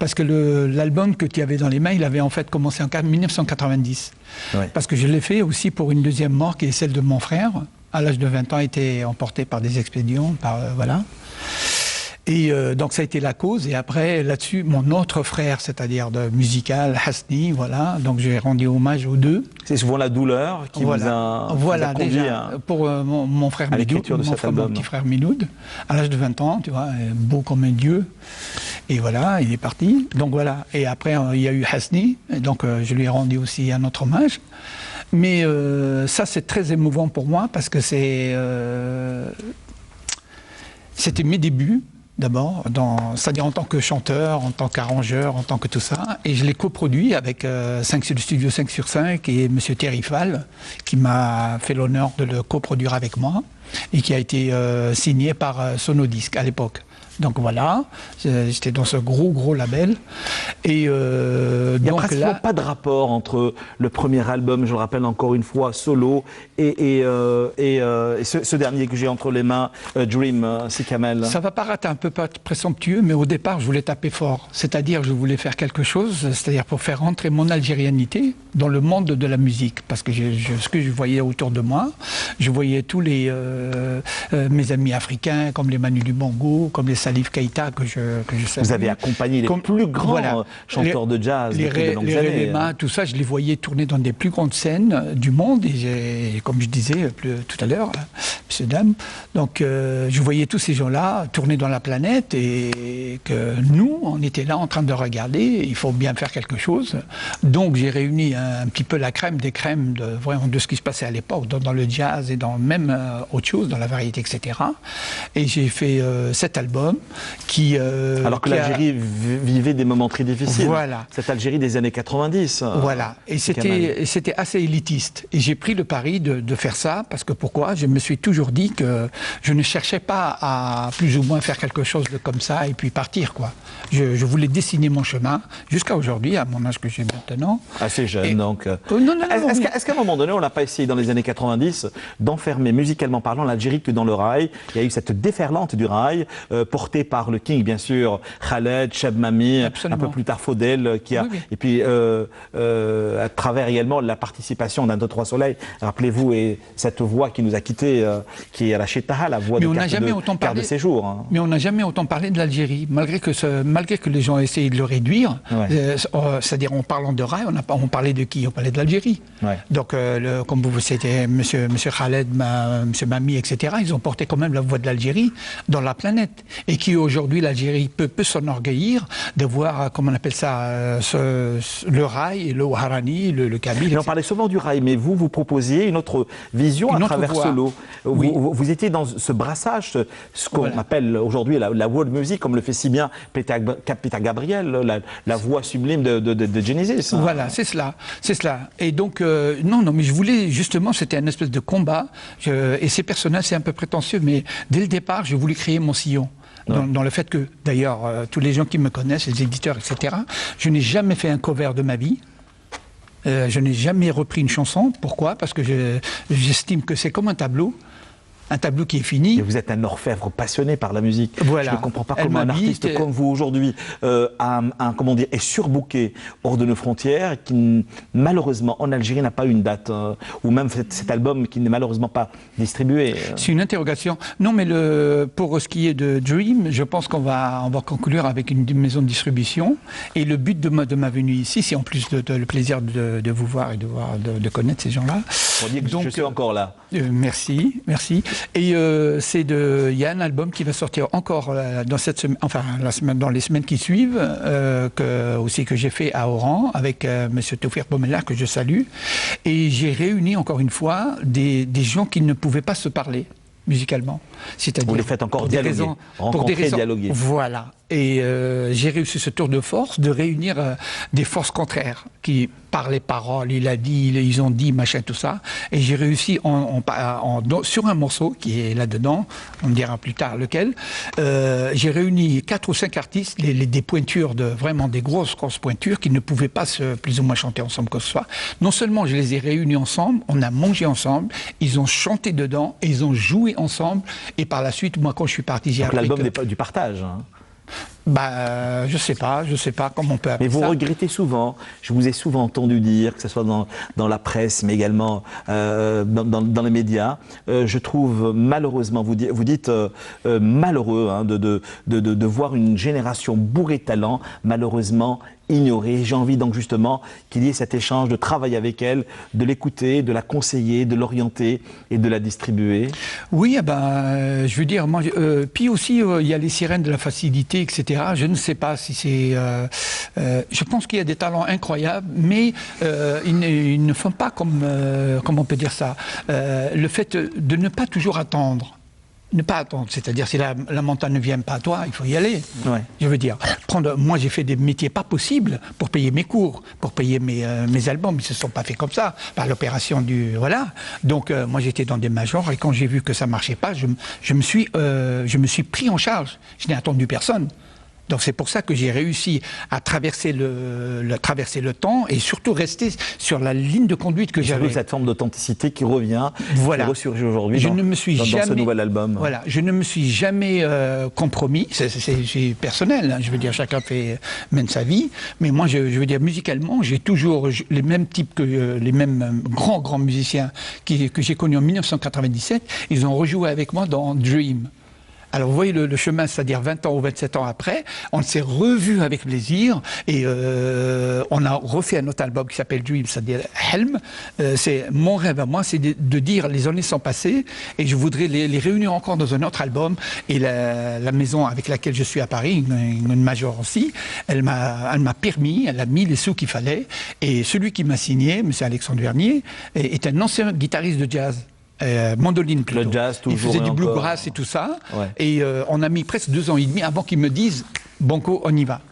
Parce que l'album que tu avais dans les mains, il avait en fait commencé en 1990. Ouais. Parce que je l'ai fait aussi pour une deuxième mort, qui est celle de mon frère. À l'âge de 20 ans, a été emporté par des expédients, voilà. Et donc ça a été la cause, et après là-dessus mon autre frère, c'est-à-dire de musical, Hasni, voilà, donc j'ai rendu hommage aux deux. C'est souvent la douleur qui vous a conduit déjà, pour mon frère Miloud, mon petit frère Miloud, à l'âge de 20 ans, tu vois, beau comme un dieu, et voilà, il est parti, donc voilà, et après il y a eu Hasni, donc je lui ai rendu aussi un autre hommage. Mais ça c'est très émouvant pour moi, parce que c'est C'était mes débuts. D'abord, c'est-à-dire en tant que chanteur, en tant qu'arrangeur, en tant que tout ça. Et je l'ai coproduit avec le studio 5 sur 5 et M. Thierry Fall, qui m'a fait l'honneur de le coproduire avec moi et qui a été signé par Sonodisc à l'époque. Donc voilà, j'étais dans ce gros label. Et il n'y a donc pratiquement là, pas de rapport entre le premier album, je le rappelle encore une fois, solo, et ce dernier que j'ai entre les mains, Dream, c'est Kamel. ça va paraître un peu présomptueux, mais au départ, je voulais taper fort. C'est-à-dire, je voulais faire quelque chose, c'est-à-dire pour faire rentrer mon algérianité dans le monde de la musique. Parce que ce que je voyais autour de moi, je voyais tous mes amis africains, comme les Manu Dibango, comme les Salif Keïta que je salue. Vous avez accompagné les plus grands chanteurs de jazz depuis de longues années. Les tout ça, je les voyais tourner dans des plus grandes scènes du monde. Et comme je disais tout à l'heure, monsieur, dame, donc je voyais tous ces gens-là tourner dans la planète et que nous, on était là en train de regarder. Il faut bien faire quelque chose. Donc j'ai réuni un petit peu la crème des crèmes de ce qui se passait à l'époque, dans le jazz et dans même autre chose, dans la variété, etc. Et j'ai fait cet album qui... alors que l'Algérie vivait des moments très difficiles. Voilà. Cette Algérie des années 90. Voilà. Et c'était assez élitiste. Et j'ai pris le pari de faire ça, parce que pourquoi? Je me suis toujours dit que je ne cherchais pas à plus ou moins faire quelque chose de comme ça et puis partir, quoi. Je voulais dessiner mon chemin jusqu'à aujourd'hui, à mon âge que j'ai maintenant. Assez jeune, donc. Non, Est-ce qu'à un moment donné, on n'a pas essayé dans les années 90 d'enfermer musicalement parlant l'Algérie que dans le rail? Il y a eu cette déferlante du rail, portée par le King, bien sûr, Khaled, Cheb Mami, un peu plus tard Faudel, qui a, et puis à travers également la participation d'un 2-3 Soleil. Rappelez-vous, et cette voix qui nous a quittés, qui est Rachid Taha, la voix de carte de séjour. Hein. Mais on n'a jamais autant parlé de l'Algérie, malgré que les gens essayent de le réduire. Ouais. C'est-à-dire, en parlant de rail, on parlait de qui? On parlait de l'Algérie. Ouais. Donc, comme vous c'était monsieur Khaled, monsieur Mami, etc., ils ont porté quand même la voix de l'Algérie dans la planète. Et qui aujourd'hui, l'Algérie peut s'enorgueillir de voir, comment on appelle ça, le rail, le Ouharani, le Kabyle. On parlait souvent du rail, mais vous proposiez une autre vision à travers Solo. Oui. Vous étiez dans ce brassage, ce qu'on appelle aujourd'hui la world music, comme le fait si bien Peter Gabriel, la voix sublime de Genesis. Hein. Voilà, c'est cela. Et donc, non, mais je voulais, justement, c'était un espèce de combat, et c'est personnel, c'est un peu prétentieux, mais dès le départ, j'ai voulu créer mon sillon. Dans le fait que, d'ailleurs, tous les gens qui me connaissent, les éditeurs, etc., je n'ai jamais fait un cover de ma vie. Je n'ai jamais repris une chanson. Pourquoi? Parce que j'estime que c'est comme un tableau qui est fini. Et vous êtes un orfèvre passionné par la musique. Voilà. Je ne comprends pas comment un artiste comme vous aujourd'hui est surbooké hors de nos frontières, qui malheureusement en Algérie n'a pas une date, ou même cet album qui n'est malheureusement pas distribué. C'est une interrogation. Non, mais pour ce qui est de Dream, je pense qu'on va conclure avec une maison de distribution. Et le but de ma venue ici, c'est en plus le plaisir de vous voir et de connaître ces gens-là. On dit que je suis encore là. Merci. Et il y a un album qui va sortir encore dans cette semaine, enfin dans les semaines qui suivent, que j'ai fait à Oran avec Monsieur Toufir Bomella, que je salue. Et j'ai réuni encore une fois des gens qui ne pouvaient pas se parler musicalement. Vous les faites encore dialoguer, rencontrer, dialoguer. Voilà. Et j'ai réussi ce tour de force de réunir des forces contraires qui, par les paroles, ils ont dit, machin, tout ça. Et j'ai réussi sur un morceau qui est là-dedans, on me dira plus tard lequel, j'ai réuni 4 ou 5 artistes, des pointures, vraiment des grosses pointures qui ne pouvaient pas plus ou moins chanter ensemble que ce soit. Non seulement je les ai réunis ensemble, on a mangé ensemble, ils ont chanté dedans, et ils ont joué ensemble. Et par la suite, moi, quand je suis parti, j'ai appris que... l'album n'est pas du partage, hein. Je sais pas comment on peut appeler ça. Mais vous regrettez souvent, je vous ai souvent entendu dire, que ce soit dans la presse, mais également dans les médias, je trouve malheureusement, vous dites malheureux hein, de voir une génération bourrée de talent, malheureusement ignorée. J'ai envie donc justement qu'il y ait cet échange, de travailler avec elle, de l'écouter, de la conseiller, de l'orienter et de la distribuer. Oui, je veux dire, moi, puis aussi il y a les sirènes de la facilité, etc. Je ne sais pas si c'est... je pense qu'il y a des talents incroyables, mais ils ne font pas comme... comment on peut dire ça, le fait de ne pas toujours attendre. ne pas attendre. C'est-à-dire, si la montagne ne vient pas à toi, il faut y aller. Ouais. Je veux dire, moi, j'ai fait des métiers pas possibles pour payer mes cours, pour payer mes albums. Ils ne se sont pas faits comme ça, par l'opération du... Voilà. Donc, moi, j'étais dans des majors, et quand j'ai vu que ça ne marchait pas, je me suis pris en charge. Je n'ai attendu personne. Donc c'est pour ça que j'ai réussi à traverser le temps et surtout rester sur la ligne de conduite que j'avais. Cette forme d'authenticité qui revient, voilà. qui ressurgit aujourd'hui dans ce nouvel album. Voilà, je ne me suis jamais compromis, c'est personnel, hein, je veux dire, chacun mène sa vie, mais moi je veux dire, musicalement, j'ai toujours les mêmes types que les mêmes grands musiciens que j'ai connus en 1997, ils ont rejoué avec moi dans Dream. Alors vous voyez le chemin, c'est-à-dire 20 ans ou 27 ans après, on s'est revus avec plaisir et on a refait un autre album qui s'appelle Dream, c'est-à-dire Helm. C'est mon rêve à moi, c'est de dire les années sont passées et je voudrais les réunir encore dans un autre album. Et la maison avec laquelle je suis à Paris, une major aussi, elle m'a permis, elle a mis les sous qu'il fallait. Et celui qui m'a signé, M. Alexandre Vernier, est un ancien guitariste de jazz. Mandoline plutôt. Le jazz, toujours. Il faisait du bluegrass et tout ça. Ouais. Et on a mis presque 2 ans et demi avant qu'ils me disent « Banco, on y va ».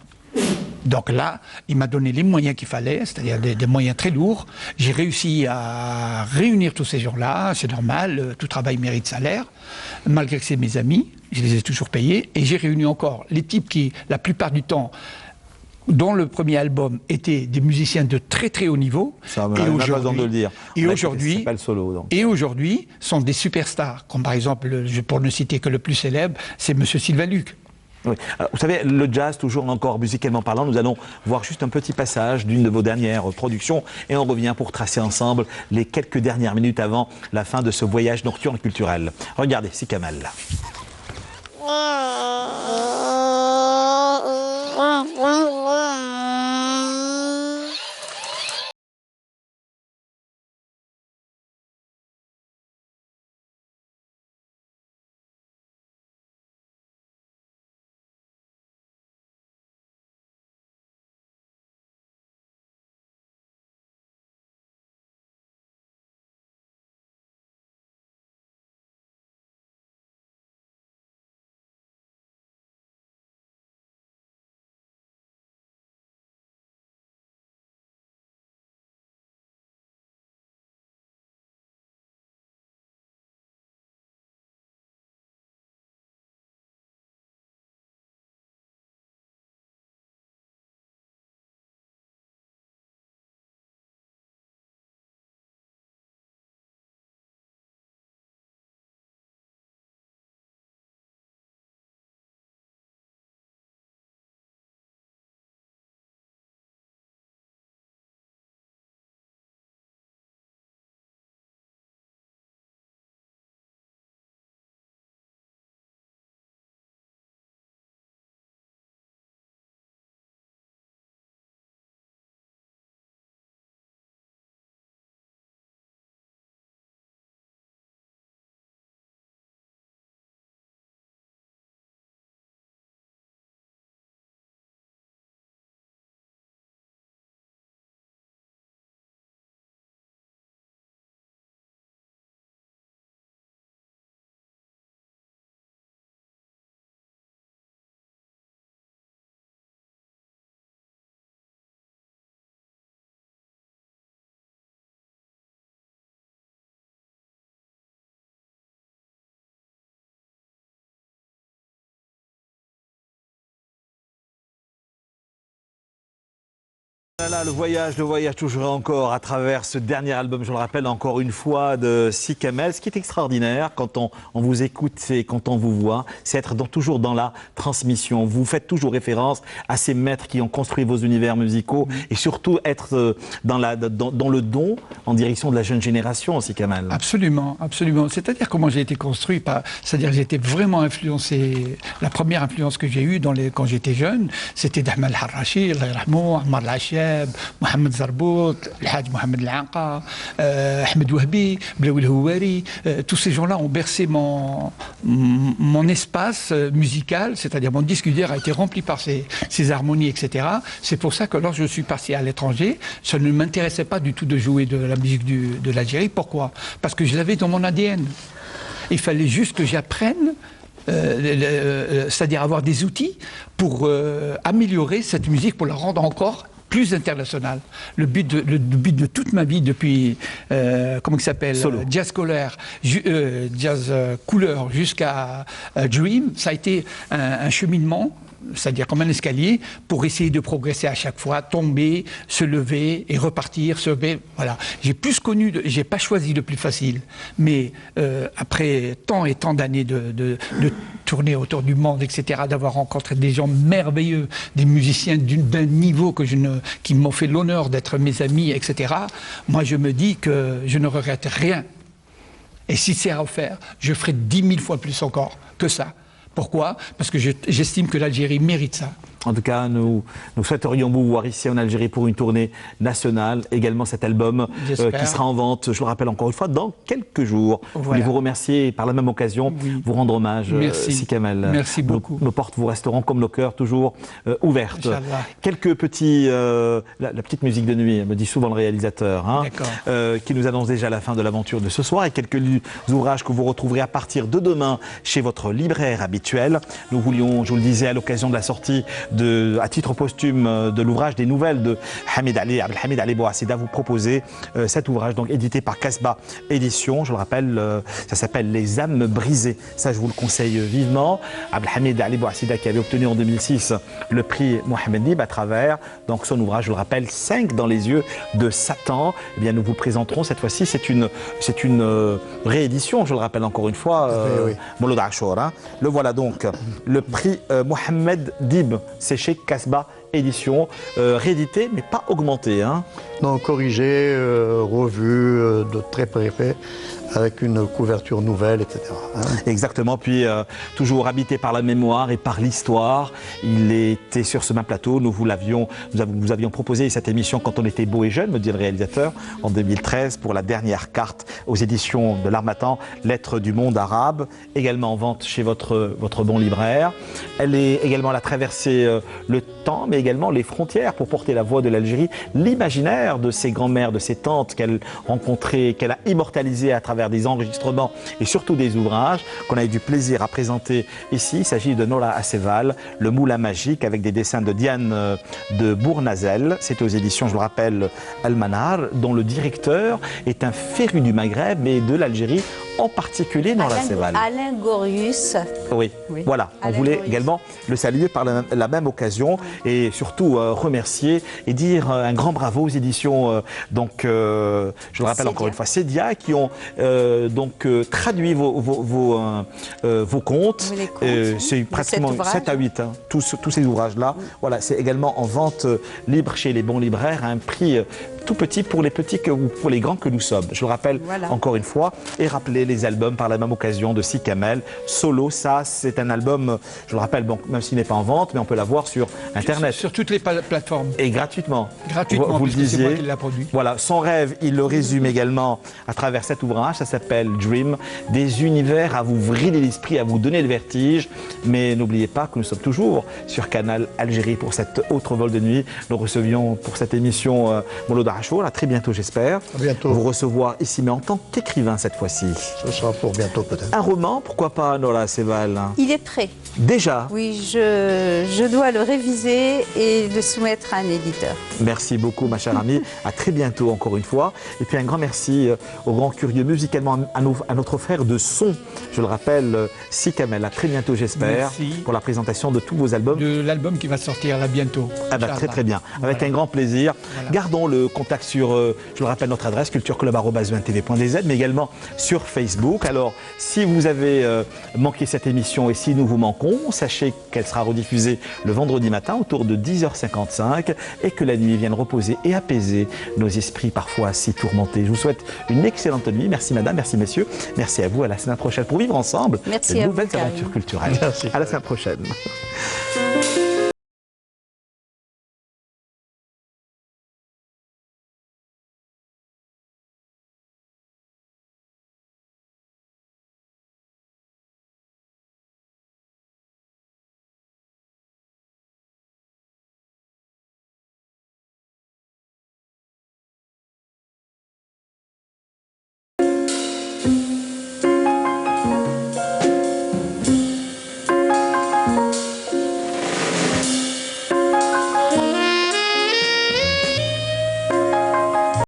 Donc là, il m'a donné les moyens qu'il fallait, c'est-à-dire des moyens très lourds. J'ai réussi à réunir tous ces gens-là, c'est normal, tout travail mérite salaire, malgré que c'est mes amis, je les ai toujours payés. Et j'ai réuni encore les types qui, la plupart du temps, dont le premier album étaient des musiciens de très haut niveau. Ça n'a pas besoin de le dire. Et aujourd'hui, c'est pas le solo. Donc. Et aujourd'hui, sont des superstars, comme par exemple, pour ne citer que le plus célèbre, c'est M. Sylvain Luc. Oui. Alors, vous savez, le jazz, toujours encore musicalement parlant, nous allons voir juste un petit passage d'une de vos dernières productions et on revient pour tracer ensemble les quelques dernières minutes avant la fin de ce voyage nocturne culturel. Regardez, Si Kamel. Voilà, le voyage toujours et encore à travers ce dernier album, je le rappelle encore une fois, de Si Kamel. Ce qui est extraordinaire quand on vous écoute et quand on vous voit, c'est être toujours dans la transmission. Vous faites toujours référence à ces maîtres qui ont construit vos univers musicaux et surtout être dans le don en direction de la jeune génération, Si Kamel. Absolument, absolument. C'est-à-dire comment j'ai été construit, c'est-à-dire que j'ai été vraiment influencé. La première influence que j'ai eue quand j'étais jeune, c'était d'Ahmed Harrachi, Allah yarhamou, Ammar Lacheb, Mohamed Zarbout, le Hadj Mohamed Lanqa, Ahmed Wahbi, Blaoui Houari. Tous ces gens-là ont bercé mon espace musical, c'est-à-dire mon disque dur a été rempli par ces harmonies, etc. C'est pour ça que lorsque je suis parti à l'étranger, ça ne m'intéressait pas du tout de jouer de la musique de l'Algérie. Pourquoi? Parce que je l'avais dans mon ADN. Il fallait juste que j'apprenne, c'est-à-dire avoir des outils pour améliorer cette musique, pour la rendre encore plus internationale. Le but de toute ma vie, depuis, comment il s'appelle, jazz scolaire, jazz couleur jusqu'à Dream, ça a été un cheminement, c'est-à-dire comme un escalier, pour essayer de progresser à chaque fois, tomber, se lever et repartir, se lever. Voilà. J'ai plus connu, j'ai pas choisi le plus facile, mais après tant et tant d'années de tourner autour du monde, etc., d'avoir rencontré des gens merveilleux, des musiciens d'un niveau qui m'ont fait l'honneur d'être mes amis, etc., moi je me dis que je ne regrette rien. Et si c'est à refaire, je ferai 10 000 fois plus encore que ça. Pourquoi? Parce que j'estime que l'Algérie mérite ça. En tout cas, nous souhaiterions vous voir ici en Algérie pour une tournée nationale. Également cet album qui sera en vente, je le rappelle encore une fois, dans quelques jours. Voilà. Je vous remercier et par la même occasion, vous rendre hommage, Si Kamel. Merci beaucoup. Nos portes vous resteront comme nos cœurs toujours ouvertes. Quelques petits... la petite musique de nuit, me dit souvent le réalisateur, hein, qui nous annonce déjà la fin de l'aventure de ce soir et quelques ouvrages que vous retrouverez à partir de demain chez votre libraire habituel. Nous voulions, je vous le disais, à l'occasion de la sortie à titre posthume de l'ouvrage des nouvelles de Abdelhamid Ali Bouassida, vous proposer cet ouvrage donc édité par Casbah Édition. Je le rappelle, ça s'appelle Les âmes brisées. Ça, je vous le conseille vivement. Abdelhamid Ali Bouassida qui avait obtenu en 2006 le prix Mohamed Dib à travers donc son ouvrage, je le rappelle, 5 dans les yeux de Satan. Eh bien, nous vous présenterons cette fois-ci. C'est une réédition, je le rappelle encore une fois. Mouloud Achour, hein. Le voilà donc, le prix Mohamed Dib. C'est chez Casbah Édition, réédité mais pas augmenté. Hein. Non, corrigé, revu, de très près, avec une couverture nouvelle, etc. Hein. Exactement, puis toujours habité par la mémoire et par l'histoire. Il était sur ce même plateau, nous avions proposé cette émission quand on était beau et jeune, me dit le réalisateur, en 2013 pour la dernière carte aux éditions de l'Harmattan, Lettres du monde arabe, également en vente chez votre bon libraire. Elle est également, elle a traversé le temps, mais également les frontières pour porter la voix de l'Algérie, l'imaginaire de ses grands-mères, de ses tantes qu'elle rencontrait, qu'elle a immortalisé à travers des enregistrements et surtout des ouvrages qu'on a eu du plaisir à présenter ici. Il s'agit de Nora Asseval, Le Moulin Magique, avec des dessins de Diane de Bournazel. C'est aux éditions, je le rappelle, Almanar, dont le directeur est un féru du Maghreb, mais de l'Algérie en particulier, Nora Asseval. Alain Gorius. Oui, voilà. On voulait également le saluer par la même occasion et surtout remercier et dire un grand bravo aux éditions, je le rappelle encore une fois, Cédia, qui ont traduit vos contes. C'est pratiquement 7 à 8, hein, tous ces ouvrages-là. Voilà, c'est également en vente libre chez les bons libraires à un prix tout petit pour les petits ou pour les grands que nous sommes. Je le rappelle encore une fois et rappeler les albums par la même occasion de Si Kamel. Solo, ça c'est un album, je le rappelle, bon, même s'il n'est pas en vente, mais on peut l'avoir sur Internet. Sur toutes les plateformes. Et gratuitement. Gratuitement, vous le disiez. C'est moi qui l'a produit. Voilà, son rêve, il le résume également à travers cet ouvrage, ça s'appelle Dream, des univers à vous vrider l'esprit, à vous donner le vertige. Mais n'oubliez pas que nous sommes toujours sur Canal Algérie pour cet autre vol de nuit. Nous recevions pour cette émission Mouloud Achour, à très bientôt j'espère. À bientôt. Vous recevoir ici, mais en tant qu'écrivain cette fois-ci. Ce sera pour bientôt peut-être. Un roman, pourquoi pas, Nora Asseval? Il est prêt. Déjà? Oui, je dois le réviser et le soumettre à un éditeur. Merci beaucoup, ma chère amie. À très bientôt, encore une fois. Et puis un grand merci aux grands curieux musicalement, à notre frère de son, je le rappelle, Si Kamel. À très bientôt, j'espère, pour la présentation de tous vos albums. De l'album qui va sortir là bientôt. Ah bah, très très bien. Avec un grand plaisir. Gardons le contact sur, je le rappelle, notre adresse cultureclub@untv.dz, mais également sur Facebook. Alors, si vous avez manqué cette émission et si nous vous manquons, sachez qu'elle sera rediffusée le vendredi matin autour de 10h55 et que la nuit vienne reposer et apaiser nos esprits parfois si tourmentés. Je vous souhaite une excellente nuit. Merci madame, merci messieurs. Merci à vous. À la semaine prochaine pour vivre ensemble de nouvelles aventures culturelles. Merci. À la semaine prochaine.